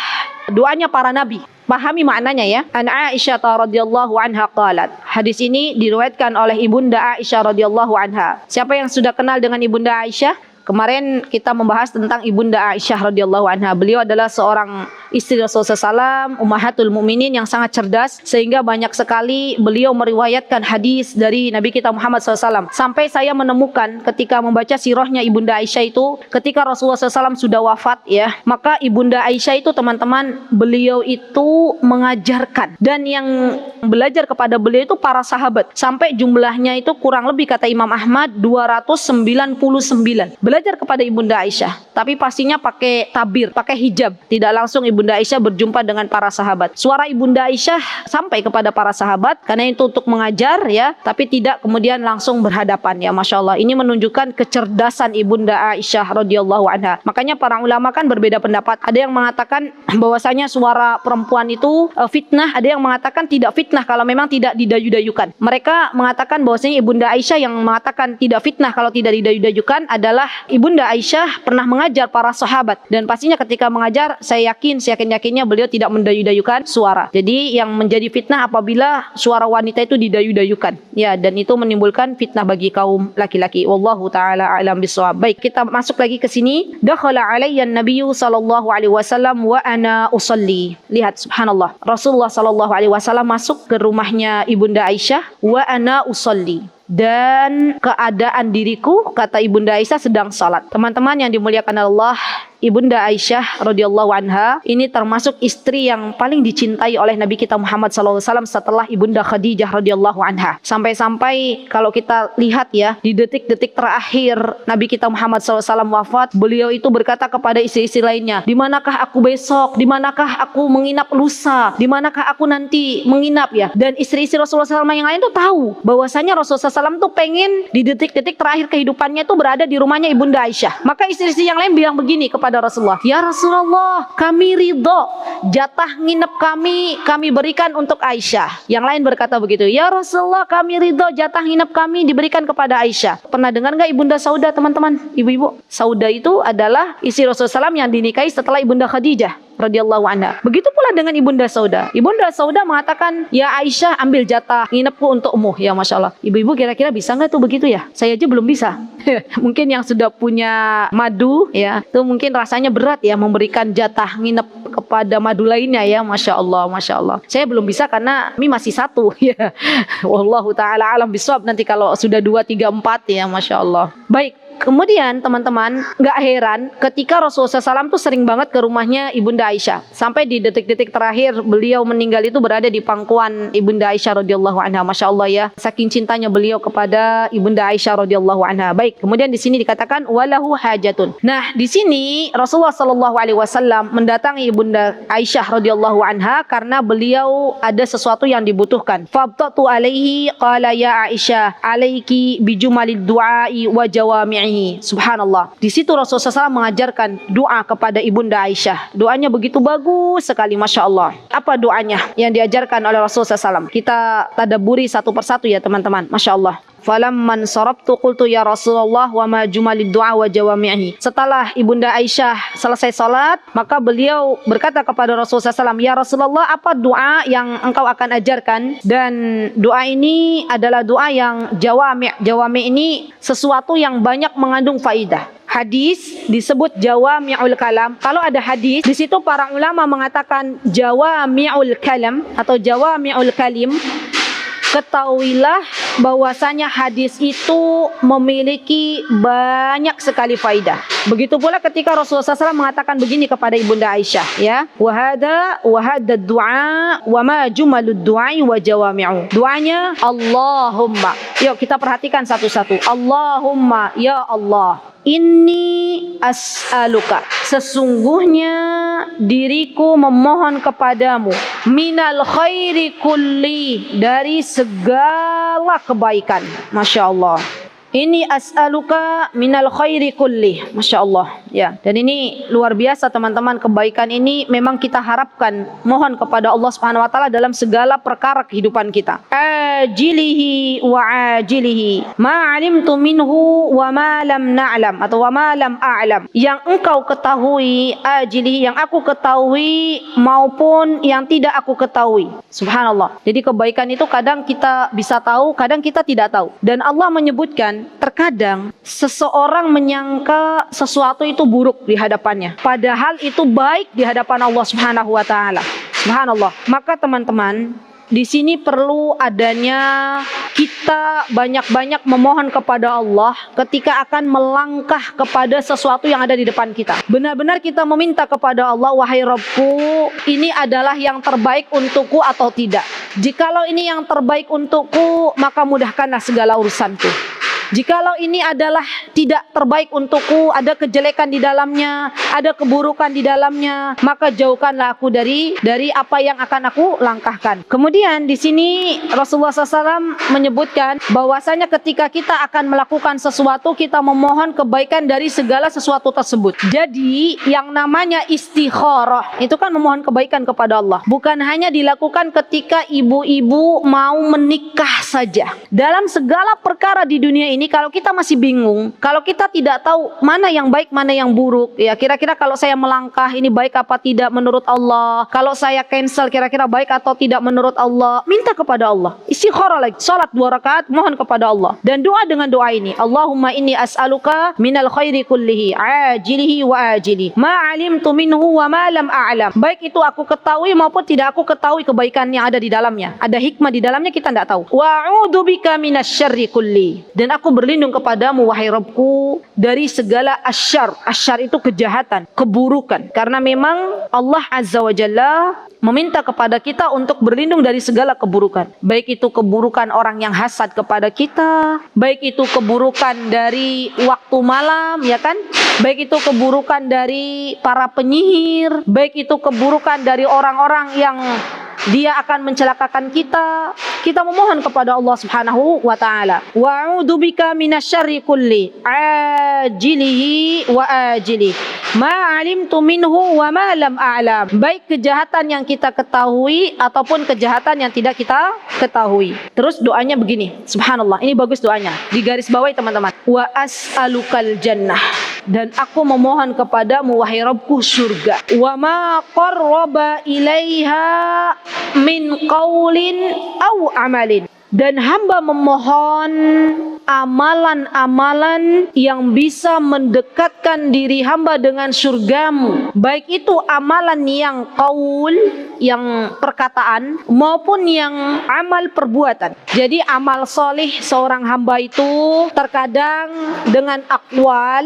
doanya para nabi. Pahami maknanya ya. An Aisyah radhiyallahu anha qalat. Hadis ini diriwayatkan oleh Ibunda Aisyah radhiyallahu anha. Siapa yang sudah kenal dengan Ibunda Aisyah? Kemarin kita membahas tentang Ibunda Aisyah radhiyallahu anha. Beliau adalah seorang istri Rasulullah SAW, ummahatul mukminin yang sangat cerdas, sehingga banyak sekali beliau meriwayatkan hadis dari Nabi kita Muhammad SAW. Sampai saya menemukan ketika membaca sirahnya Ibunda Aisyah itu, ketika Rasulullah SAW sudah wafat ya, maka Ibunda Aisyah itu teman-teman, beliau itu mengajarkan, dan yang belajar kepada beliau itu para sahabat. Sampai jumlahnya itu kurang lebih kata Imam Ahmad 299. Belajar kepada Ibunda Aisyah, tapi pastinya pakai tabir, pakai hijab. Tidak langsung Ibunda Aisyah berjumpa dengan para sahabat. Suara Ibunda Aisyah sampai kepada para sahabat karena itu untuk mengajar ya, tapi tidak kemudian langsung berhadapan ya, masya Allah. Ini menunjukkan kecerdasan Ibunda Aisyah radhiyallahu anha. Makanya para ulama kan berbeda pendapat. Ada yang mengatakan bahwasanya suara perempuan itu fitnah, ada yang mengatakan tidak fitnah kalau memang tidak didayu-dayukan. Mereka mengatakan bahwasanya Ibunda Aisyah yang mengatakan tidak fitnah kalau tidak didayu-dayukan adalah Ibunda Aisyah pernah mengajar para sahabat, dan pastinya ketika mengajar saya yakin-yakinnya beliau tidak mendayu-dayukan suara. Jadi yang menjadi fitnah apabila suara wanita itu didayu-dayukan ya, dan itu menimbulkan fitnah bagi kaum laki-laki. Wallahu taala a'lam bishawab. Baik, kita masuk lagi ke sini. Dakhala alayya an-nabiyyu sallallahu alaihi wasallam wa ana usalli. Lihat subhanallah, Rasulullah sallallahu alaihi wasallam masuk ke rumahnya Ibunda Aisyah wa ana usalli, dan keadaan diriku, kata Ibunda Aisyah, sedang salat. Teman-teman yang dimuliakan Allah, Ibunda Aisyah radhiyallahu anha ini termasuk istri yang paling dicintai oleh Nabi kita Muhammad SAW setelah Ibunda Khadijah radhiyallahu anha. Sampai-sampai kalau kita lihat ya, di detik-detik terakhir Nabi kita Muhammad SAW wafat, beliau itu berkata kepada istri-istri lainnya, di manakah aku besok, di manakah aku menginap lusa, di manakah aku nanti menginap ya. Dan istri-istri Rasulullah SAW yang lain tuh tahu bahwasanya Rasulullah SAW tuh pengen di detik-detik terakhir kehidupannya itu berada di rumahnya Ibunda Aisyah. Maka istri-istri yang lain bilang begini kepada Rasulullah, ya Rasulullah, kami ridho, jatah nginep kami berikan untuk Aisyah. Yang lain berkata begitu, ya Rasulullah, kami ridho, jatah nginep kami diberikan kepada Aisyah. Pernah dengar nggak Ibunda Sauda teman-teman, ibu-ibu? Sauda itu adalah istri Rasulullah SAW yang dinikahi setelah Ibunda Khadijah radhiyallahu anha. Begitu pula dengan Ibunda Sauda. Ibunda Sauda mengatakan, ya Aisyah, ambil jatah nginepku untukmu. Ya masya Allah. Ibu-ibu kira-kira bisa nggak tuh begitu ya? Saya aja belum bisa. Mungkin yang sudah punya madu ya, itu mungkin rasanya berat ya memberikan jatah nginep kepada madu lainnya ya, masya Allah, masya Allah. Saya belum bisa karena mie masih satu ya. Wallahu taala alam bisawab. Nanti kalau sudah 2, 3, 4 ya, masya Allah. Baik. Kemudian teman-teman, gak heran ketika Rasulullah SAW tuh sering banget ke rumahnya Ibunda Aisyah. Sampai di detik-detik terakhir beliau meninggal itu berada di pangkuan Ibunda Aisyah radhiyallahu anha. Masya Allah ya, saking cintanya beliau kepada Ibunda Aisyah radhiyallahu anha. Baik, kemudian di sini dikatakan walahu hajatun. Nah, di sini Rasulullah SAW mendatangi Ibunda Aisyah radhiyallahu anha karena beliau ada sesuatu yang dibutuhkan. Fabtatu alaihi qala ya Aisyah, alaiki bijumalid du'ai wa jawami'i. Subhanallah. Di situ Rasulullah SAW mengajarkan doa kepada Ibunda Aisyah. Doanya begitu bagus sekali, masya Allah. Apa doanya yang diajarkan oleh Rasulullah SAW? Kita tadabburi satu persatu ya teman-teman, masya Allah. Falamman sarabtu qultu ya Rasulullah wa ma jumalid du'a wa jawami'ihi. Setelah Ibunda Aisyah selesai salat, maka beliau berkata kepada Rasulullah SAW, ya Rasulullah, apa doa yang engkau akan ajarkan? Dan doa ini adalah doa yang jawami'. Jawami' ini sesuatu yang banyak mengandung faidah. Hadis disebut jawami'ul kalam. Kalau ada hadis, di situ para ulama mengatakan jawami'ul kalam atau jawami'ul kalim. Ketahuilah bahwasanya hadis itu memiliki banyak sekali faidah. Begitu pula ketika Rasulullah SAW mengatakan begini kepada Ibunda Aisyah, ya, wahada du'a wa ma jumalud du'ai wa jawami'u. Doanya Allahumma. Yuk kita perhatikan satu-satu. Allahumma, ya Allah, inni as'aluka, sesungguhnya diriku memohon kepadamu, minal khairi kulli, dari segala kebaikan. Masya Allah. Ini as'aluka minal khairi kulli. Masya Allah, ya. Dan ini luar biasa teman-teman, kebaikan ini memang kita harapkan, mohon kepada Allah Subhanahu wa taala dalam segala perkara kehidupan kita. Ajilihi wa ajilihi, ma 'alimtu minhu wa ma lam na'lam atau wa ma lam a'lam. Yang engkau ketahui, ajilihi, yang aku ketahui maupun yang tidak aku ketahui. Subhanallah. Jadi kebaikan itu kadang kita bisa tahu, kadang kita tidak tahu. Dan Allah menyebutkan terkadang seseorang menyangka sesuatu itu buruk di hadapannya, padahal itu baik di hadapan Allah Subhanahu wa taala. Subhanallah. Maka teman-teman, di sini perlu adanya kita banyak-banyak memohon kepada Allah ketika akan melangkah kepada sesuatu yang ada di depan kita. Benar-benar kita meminta kepada Allah, wahai Rabbku, ini adalah yang terbaik untukku atau tidak? Jikalau ini yang terbaik untukku, maka mudahkanlah segala urusanku. Jikalau ini adalah tidak terbaik untukku, ada kejelekan di dalamnya, ada keburukan di dalamnya, maka jauhkanlah aku dari apa yang akan aku langkahkan. Kemudian di sini Rasulullah SAW menyebutkan bahwasanya ketika kita akan melakukan sesuatu, kita memohon kebaikan dari segala sesuatu tersebut. Jadi yang namanya istikharah itu kan memohon kebaikan kepada Allah. Bukan hanya dilakukan ketika ibu-ibu mau menikah saja. Dalam segala perkara di dunia ini, kalau kita masih bingung, kalau kita tidak tahu mana yang baik, mana yang buruk, ya kira-kira kalau saya melangkah ini baik apa tidak menurut Allah, kalau saya cancel kira-kira baik atau tidak menurut Allah, minta kepada Allah. Istikharah lagi, salat 2 rakaat, mohon kepada Allah, dan doa dengan doa ini, Allahumma inni as'aluka minal khairi kullihi ajilihi wa ajili, ma 'alimtu minhu wa ma lam a'lam. Baik itu aku ketahui maupun tidak aku ketahui kebaikan yang ada di dalamnya, ada hikmah di dalamnya kita tidak tahu. Wa a'udzubika minasyarri kulli, dan aku berlindung kepadamu wahai Rabbku dari segala asyar. Asyar itu kejahatan, keburukan. Karena memang Allah Azza wa Jalla meminta kepada kita untuk berlindung dari segala keburukan. Baik itu keburukan orang yang hasad kepada kita, baik itu keburukan dari waktu malam, ya kan? Baik itu keburukan dari para penyihir, baik itu keburukan dari orang-orang yang dia akan mencelakakan kita. Kita memohon kepada Allah Subhanahu wa taala. Wa a'udzubika minasyarri kulli ajilihi wa ajili, ma 'alimtu minhu wa ma lam a'lam. Baik kejahatan yang kita ketahui ataupun kejahatan yang tidak kita ketahui. Terus doanya begini. Subhanallah, ini bagus doanya. Digaris bawahi teman-teman. Wa as'alukal jannah, dan aku memohon kepadamu wahai Rabbku surga. Wa ma qarraba ilaiha min qaulin au amalin, dan hamba memohon amalan-amalan yang bisa mendekatkan diri hamba dengan surgamu, baik itu amalan yang qaul, yang perkataan, maupun yang amal perbuatan. Jadi amal solih seorang hamba itu terkadang dengan akwal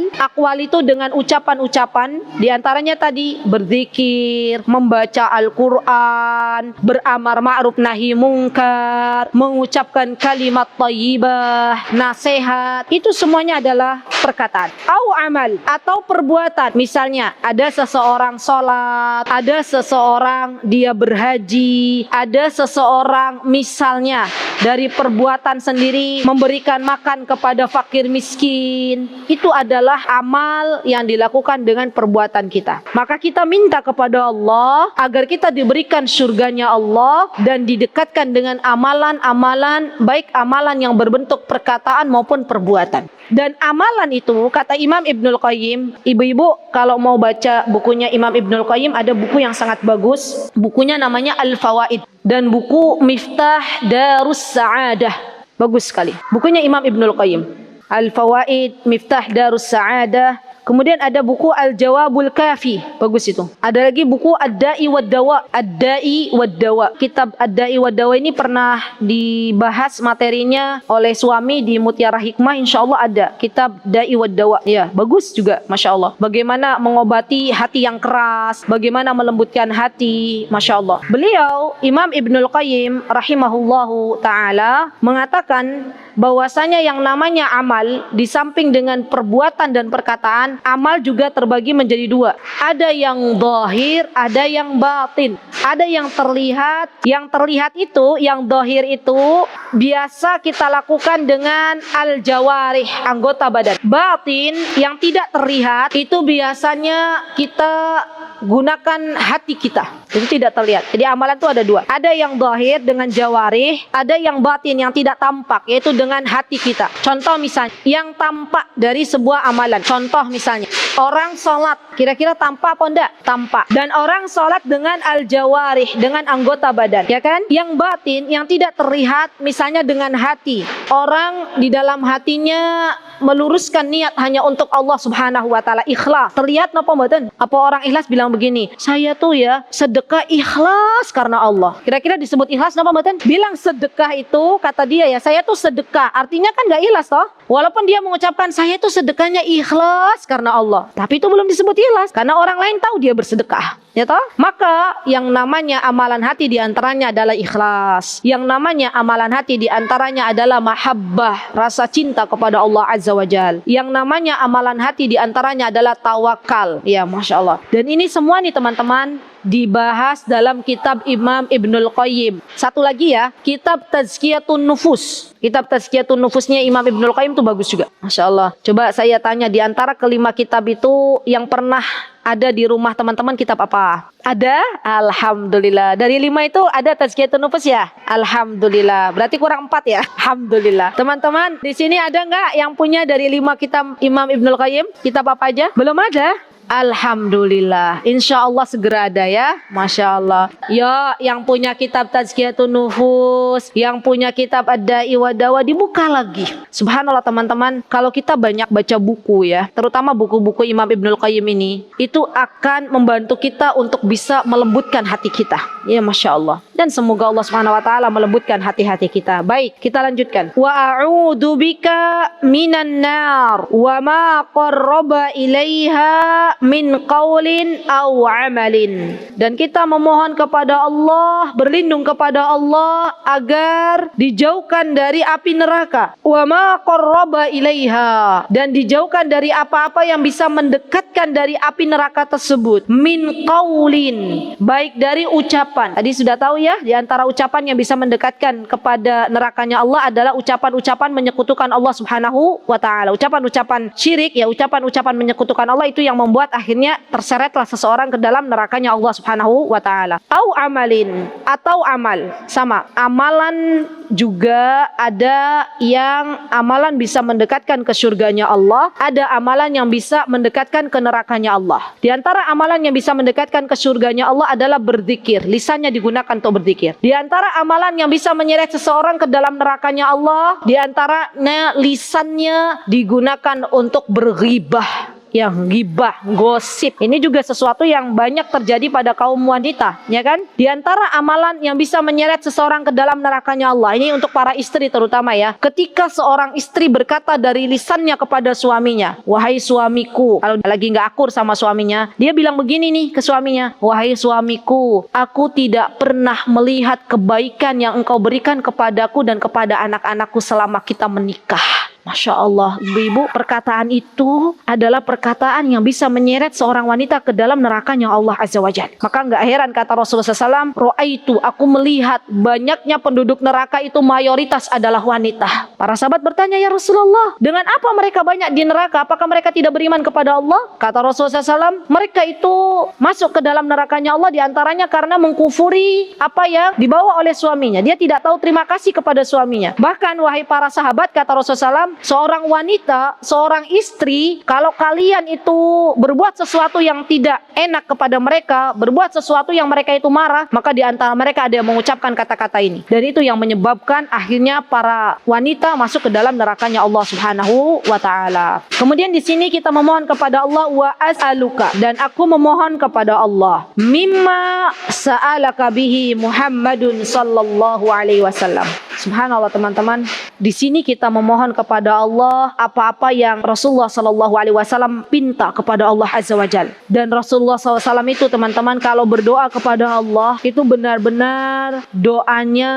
itu dengan ucapan-ucapan, diantaranya tadi berzikir, membaca Al-Quran, beramar ma'ruf nahi mungkar, mengucapkan kalimat thayyibah, nasihat, itu semuanya adalah perkataan. Au amal, atau perbuatan. Misalnya ada seseorang sholat, ada seseorang dia berhaji, ada seseorang misalnya dari perbuatan sendiri memberikan makan kepada fakir miskin. Itu adalah amal yang dilakukan dengan perbuatan kita. Maka kita minta kepada Allah agar kita diberikan surganya Allah dan didekatkan dengan amalan-amalan, baik amalan yang berbentuk perkataan perkataan maupun perbuatan. Dan amalan itu, kata Imam Ibnul Qayyim, ibu-ibu kalau mau baca bukunya Imam Ibnul Qayyim, ada buku yang sangat bagus. Bukunya namanya Al-Fawaid dan buku Miftah Darus Sa'adah. Bagus sekali. Bukunya Imam Ibnul Qayyim. Al-Fawaid, Miftah Darus Sa'adah. Kemudian ada buku Al-Jawabul Kafi. Bagus itu. Ada lagi buku Ad-Da'i Wad-Dawa. Ad-Da'i Wad-Dawa. Kitab Ad-Da'i Wad-Dawa ini pernah dibahas materinya oleh suami di Mutiara Hikmah. Insya Allah ada. Kitab Da'i Wad-Dawa. Ya, bagus juga. Masya Allah. Bagaimana mengobati hati yang keras. Bagaimana melembutkan hati. Masya Allah. Beliau, Imam Ibnul Qayyim rahimahullahu ta'ala, mengatakan bahwasanya yang namanya amal, di samping dengan perbuatan dan perkataan, amal juga terbagi menjadi dua. Ada yang zahir, ada yang batin. Ada yang terlihat. Yang terlihat itu, yang zahir itu biasa kita lakukan dengan al-jawarih, anggota badan. Batin yang tidak terlihat itu biasanya kita gunakan hati kita. Itu tidak terlihat. Jadi amalan itu ada dua. Ada yang zahir dengan jawarih, ada yang batin yang tidak tampak, yaitu dengan hati kita. Contoh misalnya, yang tampak dari sebuah amalan. Contoh misalnya, orang sholat, kira-kira tampak apa enggak? Tampak. Dan orang sholat dengan al-jawarih, dengan anggota badan, ya kan? Yang batin, yang tidak terlihat, misalnya dengan hati. Orang di dalam hatinya meluruskan niat hanya untuk Allah Subhanahu wa taala, ikhlas. Terlihat napa mboten? Apa orang ikhlas bilang begini, saya tuh ya sedekah ikhlas karena Allah. Kira-kira disebut ikhlas napa mboten? Bilang sedekah itu, kata dia ya, saya tuh sedekah. Artinya kan enggak ikhlas toh? Walaupun dia mengucapkan saya itu sedekahnya ikhlas karena Allah, tapi itu belum disebut ikhlas karena orang lain tahu dia bersedekah. Ya toh? Maka yang namanya amalan hati diantaranya adalah ikhlas. Yang namanya amalan hati diantaranya adalah mahabbah, rasa cinta kepada Allah Azza wa Jal. Yang namanya amalan hati diantaranya adalah tawakal. Ya, Masya Allah. Dan ini semua nih teman-teman dibahas dalam kitab Imam Ibnul Qayyim. Satu lagi ya, kitab Tazkiyatun Nufus. Kitab Tazkiyatun Nufusnya Imam Ibnul Qayyim itu bagus juga. Masya Allah. Coba saya tanya, di antara kelima kitab itu yang pernah ada di rumah teman-teman kitab apa? Ada? Alhamdulillah. Dari 5 itu ada Tazkiyatun Nufus ya? Alhamdulillah. Berarti kurang 4 ya? Alhamdulillah. Teman-teman, di sini ada nggak yang punya dari 5 kitab Imam Ibnul Qayyim? Kitab apa aja? Belum ada? Alhamdulillah. Insya Allah segera ada ya. Masya Allah. Ya, yang punya kitab Tazkiyatun Nufus, yang punya kitab Ad-Da'i Wad-Dawa, dibuka lagi. Subhanallah teman-teman, kalau kita banyak baca buku ya, terutama buku-buku Imam Ibnul Qayyim ini, itu akan membantu kita untuk bisa melembutkan hati kita. Ya, Masya Allah. Dan semoga Allah Subhanahu wa taala melembutkan hati-hati kita. Baik, kita lanjutkan. Wa a'udzu bika minan nar wa ma qarraba ilaiha min qaulin aw amalin. Dan kita memohon kepada Allah, berlindung kepada Allah agar dijauhkan dari api neraka. Wa ma qarraba ilaiha, dan dijauhkan dari apa-apa yang bisa mendekatkan dari api neraka tersebut. Min qaulin, baik dari ucapan. Tadi sudah tahu ya, di antara ucapan yang bisa mendekatkan kepada nerakanya Allah adalah ucapan-ucapan menyekutukan Allah Subhanahu wa taala. Ucapan-ucapan syirik ya, ucapan-ucapan menyekutukan Allah itu yang membuat akhirnya terseretlah seseorang ke dalam nerakanya Allah Subhanahu wa taala. Au amalin, atau amal. Sama, amalan juga ada yang amalan bisa mendekatkan ke surganya Allah, ada amalan yang bisa mendekatkan ke nerakanya Allah. Di antara amalan yang bisa mendekatkan ke surganya Allah adalah berzikir. Lisannya digunakan untuk berzikir. Di antara amalan yang bisa menyeret seseorang ke dalam nerakanya Allah, di antaranya lisannya digunakan untuk berghibah. Yang ghibah, gosip. Ini juga sesuatu yang banyak terjadi pada kaum wanita, ya kan? Di antara amalan yang bisa menyeret seseorang ke dalam nerakanya Allah, ini untuk para istri terutama ya. Ketika seorang istri berkata dari lisannya kepada suaminya, wahai suamiku, kalau lagi nggak akur sama suaminya, dia bilang begini nih ke suaminya, wahai suamiku, aku tidak pernah melihat kebaikan yang engkau berikan kepadaku dan kepada anak-anakku selama kita menikah. Masya Allah, ibu-ibu, perkataan itu adalah perkataan yang bisa menyeret seorang wanita ke dalam nerakanya Allah Azza wa Jalla. Maka nggak heran kata Rasulullah SAW, ro'aitu, aku melihat banyaknya penduduk neraka itu mayoritas adalah wanita. Para sahabat bertanya, ya Rasulullah, dengan apa mereka banyak di neraka? Apakah mereka tidak beriman kepada Allah? Kata Rasulullah SAW, mereka itu masuk ke dalam nerakanya Allah diantaranya karena mengkufuri apa yang dibawa oleh suaminya. Dia tidak tahu terima kasih kepada suaminya. Bahkan wahai para sahabat, kata Rasulullah SAW, wasallam, seorang wanita, seorang istri, kalau kalian itu berbuat sesuatu yang tidak enak kepada mereka, berbuat sesuatu yang mereka itu marah, maka di antara mereka ada yang mengucapkan kata-kata ini. Dan itu yang menyebabkan akhirnya para wanita masuk ke dalam nerakanya Allah Subhanahu wa taala. Kemudian di sini kita memohon kepada Allah, wa as'aluka, dan aku memohon kepada Allah, mimma sa'alaka bihi Muhammadun sallallahu alaihi wasallam. Subhanallah teman-teman, di sini kita memohon kepada Allah apa-apa yang Rasulullah sallallahu alaihi wasallam pinta kepada Allah Azza wa Jalla. Dan Rasulullah SAW itu teman-teman kalau berdoa kepada Allah itu benar-benar doanya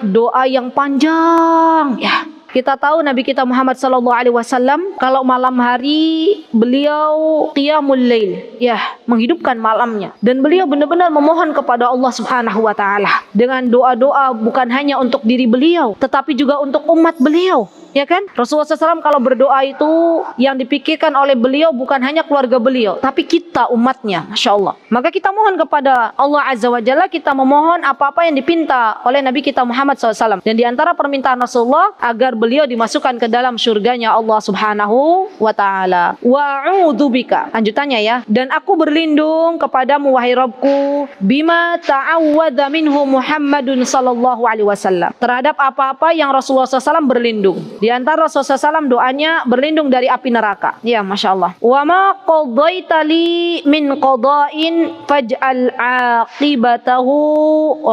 doa yang panjang ya. Kita tahu Nabi kita Muhammad sallallahu alaihi wasallam kalau malam hari beliau qiyamul lail, ya, menghidupkan malamnya, dan beliau benar-benar memohon kepada Allah Subhanahu wa taala dengan doa-doa bukan hanya untuk diri beliau tetapi juga untuk umat beliau. Ya kan? Rasulullah SAW kalau berdoa itu yang dipikirkan oleh beliau bukan hanya keluarga beliau, tapi kita umatnya, Masya Allah. Maka kita mohon kepada Allah Azza wa Jalla, kita memohon apa-apa yang dipinta oleh Nabi kita Muhammad SAW. Dan di antara permintaan Rasulullah agar beliau dimasukkan ke dalam surganya Allah Subhanahu wa ta'ala. Wa'udzubika. Lanjutannya ya. Dan aku berlindung kepadamu wahai Rabbku, bima ta'awwadha minhu Muhammadun sallallahu alaihi wasallam. Terhadap apa-apa yang Rasulullah SAW berlindung. Di antara Rasulullah SAW doanya berlindung dari api neraka. Ya, Masya Allah. Wa ma qadaita li min qada'in faj'al aqibatahu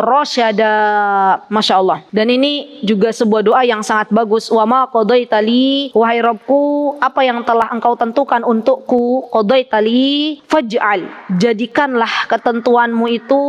rasyada. Masya Allah. Dan ini juga sebuah doa yang sangat bagus. Wa ma qadaita li, wahai Rabbku, apa yang telah engkau tentukan untukku, qadaita li faj'al, jadikanlah ketentuanmu itu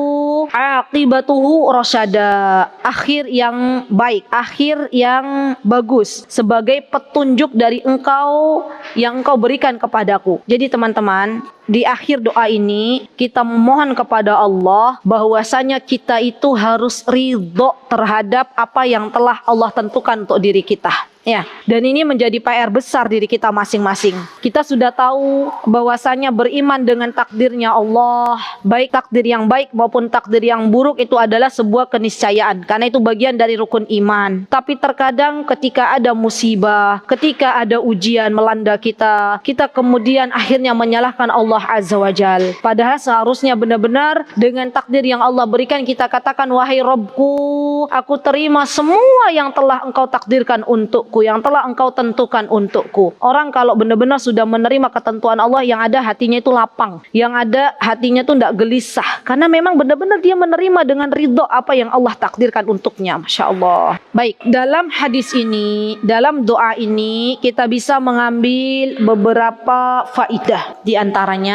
aqibatuhu rasyada, akhir yang baik, akhir yang bagus, sebagai petunjuk dari engkau yang engkau berikan kepadaku. Jadi teman-teman, di akhir doa ini kita memohon kepada Allah bahwasanya kita itu harus ridho terhadap apa yang telah Allah tentukan untuk diri kita. Ya, dan ini menjadi PR besar diri kita masing-masing. Kita sudah tahu bahwasanya beriman dengan takdirnya Allah, baik takdir yang baik maupun takdir yang buruk itu adalah sebuah keniscayaan, karena itu bagian dari rukun iman. Tapi terkadang ketika ada musibah, ketika ada ujian melanda kita, kita kemudian akhirnya menyalahkan Allah Azza wa Jal. Padahal seharusnya benar-benar dengan takdir yang Allah berikan kita katakan, wahai Rabbku, aku terima semua yang telah engkau takdirkan untukku, yang telah engkau tentukan untukku. Orang kalau benar-benar sudah menerima ketentuan Allah, yang ada hatinya itu lapang, yang ada hatinya itu tidak gelisah, karena memang benar-benar dia menerima dengan ridho apa yang Allah takdirkan untuknya. Masya Allah. Baik, dalam hadis ini, dalam doa ini kita bisa mengambil beberapa faidah. Di antaranya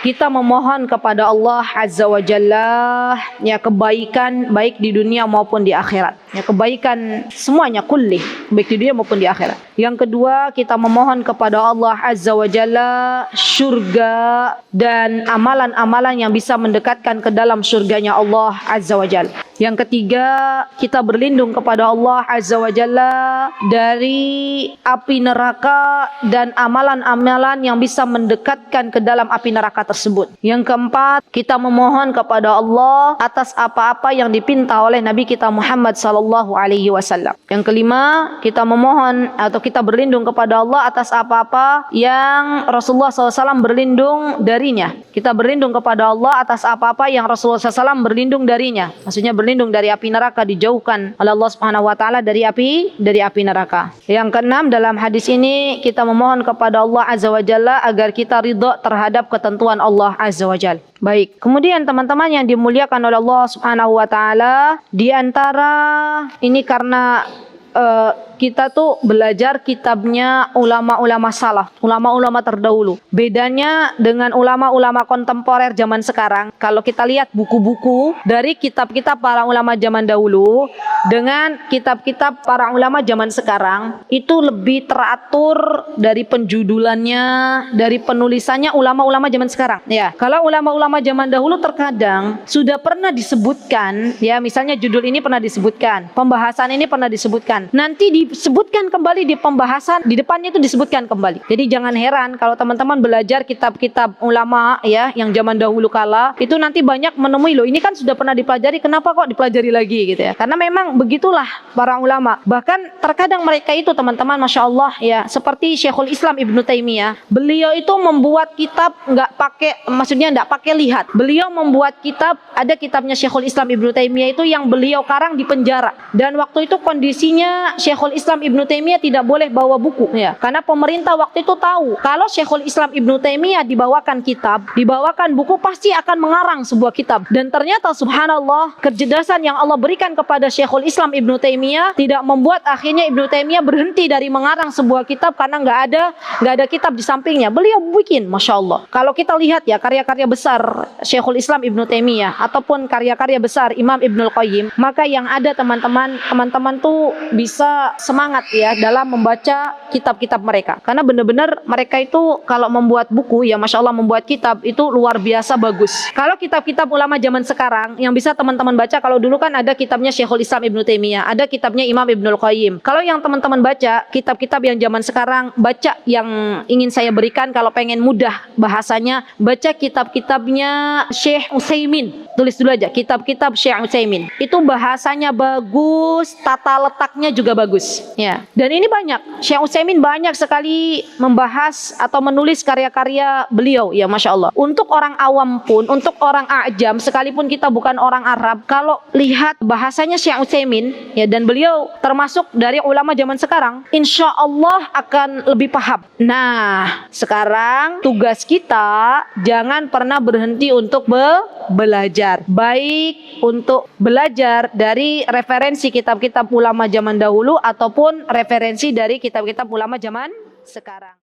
kita memohon kepada Allah Azza wa Jalla ya kebaikan baik di dunia maupun di akhirat. Ya kebaikan semuanya kulli, baik di dunia maupun di akhirat. Yang kedua, kita memohon kepada Allah Azza wa Jalla surga dan amalan-amalan yang bisa mendekatkan ke dalam surganya Allah Azza wa Jalla. Yang ketiga, kita berlindung kepada Allah Azza wa Jalla dari api neraka dan amalan-amalan yang bisa mendekatkan ke dalam api neraka tersebut. Yang keempat, kita memohon kepada Allah atas apa-apa yang dipinta oleh Nabi kita Muhammad sallallahu alaihi wasallam. Yang kelima, kita memohon atau kita berlindung kepada Allah atas apa-apa yang Rasulullah SAW berlindung darinya. Kita berlindung kepada Allah atas apa-apa yang Rasulullah SAW berlindung darinya. Maksudnya berlindung dari api neraka, dijauhkan oleh Allah Subhanahu wa taala dari api neraka. Yang keenam, dalam hadis ini kita memohon kepada Allah Azza wa Jalla agar kita ridha terhadap ketentuan Allah Azza wa Jalla. Baik, kemudian teman-teman yang dimuliakan oleh Allah Subhanahu wa taala, di antara ini karena kita tuh belajar kitabnya ulama-ulama salaf, ulama-ulama terdahulu. Bedanya dengan ulama-ulama kontemporer zaman sekarang, kalau kita lihat buku-buku dari kitab-kitab para ulama zaman dahulu dengan kitab-kitab para ulama zaman sekarang, itu lebih teratur dari penjudulannya, dari penulisannya ulama-ulama zaman sekarang. Ya, kalau ulama-ulama zaman dahulu terkadang sudah pernah disebutkan, ya misalnya judul ini pernah disebutkan, pembahasan ini pernah disebutkan, sebutkan. Nanti disebutkan kembali di pembahasan di depannya itu disebutkan kembali. Jadi jangan heran kalau teman-teman belajar kitab-kitab ulama ya yang zaman dahulu kala itu nanti banyak menemui loh ini kan sudah pernah dipelajari, kenapa kok dipelajari lagi gitu ya. Karena memang begitulah para ulama. Bahkan terkadang mereka itu teman-teman Masya Allah ya seperti Syekhul Islam Ibnu Taimiyah. Beliau itu membuat kitab nggak pakai lihat. Beliau membuat kitab, ada kitabnya Syekhul Islam Ibnu Taimiyah itu yang beliau karang di penjara. Dan waktu itu kondisinya Syekhul Islam Ibnu Taimiyah tidak boleh bawa buku ya. Karena pemerintah waktu itu tahu kalau Syekhul Islam Ibnu Taimiyah dibawakan kitab, dibawakan buku pasti akan mengarang sebuah kitab. Dan ternyata subhanallah kecerdasan yang Allah berikan kepada Syekhul Islam Ibnu Taimiyah tidak membuat akhirnya Ibnu Taimiyah berhenti dari mengarang sebuah kitab karena nggak ada kitab di sampingnya. Beliau bikin, Masya Allah. Kalau kita lihat ya karya-karya besar Syekhul Islam Ibnu Taimiyah ataupun karya-karya besar Imam Ibnul Qayyim, maka yang ada teman-teman tuh bisa semangat ya dalam membaca kitab-kitab mereka. Karena benar-benar mereka itu kalau membuat buku ya Masya Allah membuat kitab itu luar biasa bagus. Kalau kitab-kitab ulama zaman sekarang yang bisa teman-teman baca, kalau dulu kan ada kitabnya Syekhul Islam Ibnu Taimiyah, ada kitabnya Imam Ibnul Qayyim. Kalau yang teman-teman baca kitab-kitab yang zaman sekarang, baca yang ingin saya berikan kalau pengen mudah bahasanya, baca kitab-kitabnya Syekh Utsaimin. Tulis dulu aja kitab-kitab Syekh Utsaimin. Itu bahasanya bagus, tata letaknya juga bagus ya. Dan ini banyak, Syekh Utsaimin banyak sekali membahas atau menulis karya-karya beliau ya Masya Allah. Untuk orang awam pun, untuk orang ajam sekalipun kita bukan orang Arab, kalau lihat bahasanya Syekh Utsaimin ya, dan beliau termasuk dari ulama zaman sekarang, insya Allah akan lebih paham. Nah sekarang tugas kita jangan pernah berhenti untuk belajar, baik untuk belajar dari referensi kitab-kitab ulama zaman dahulu ataupun referensi dari kitab-kitab ulama zaman sekarang.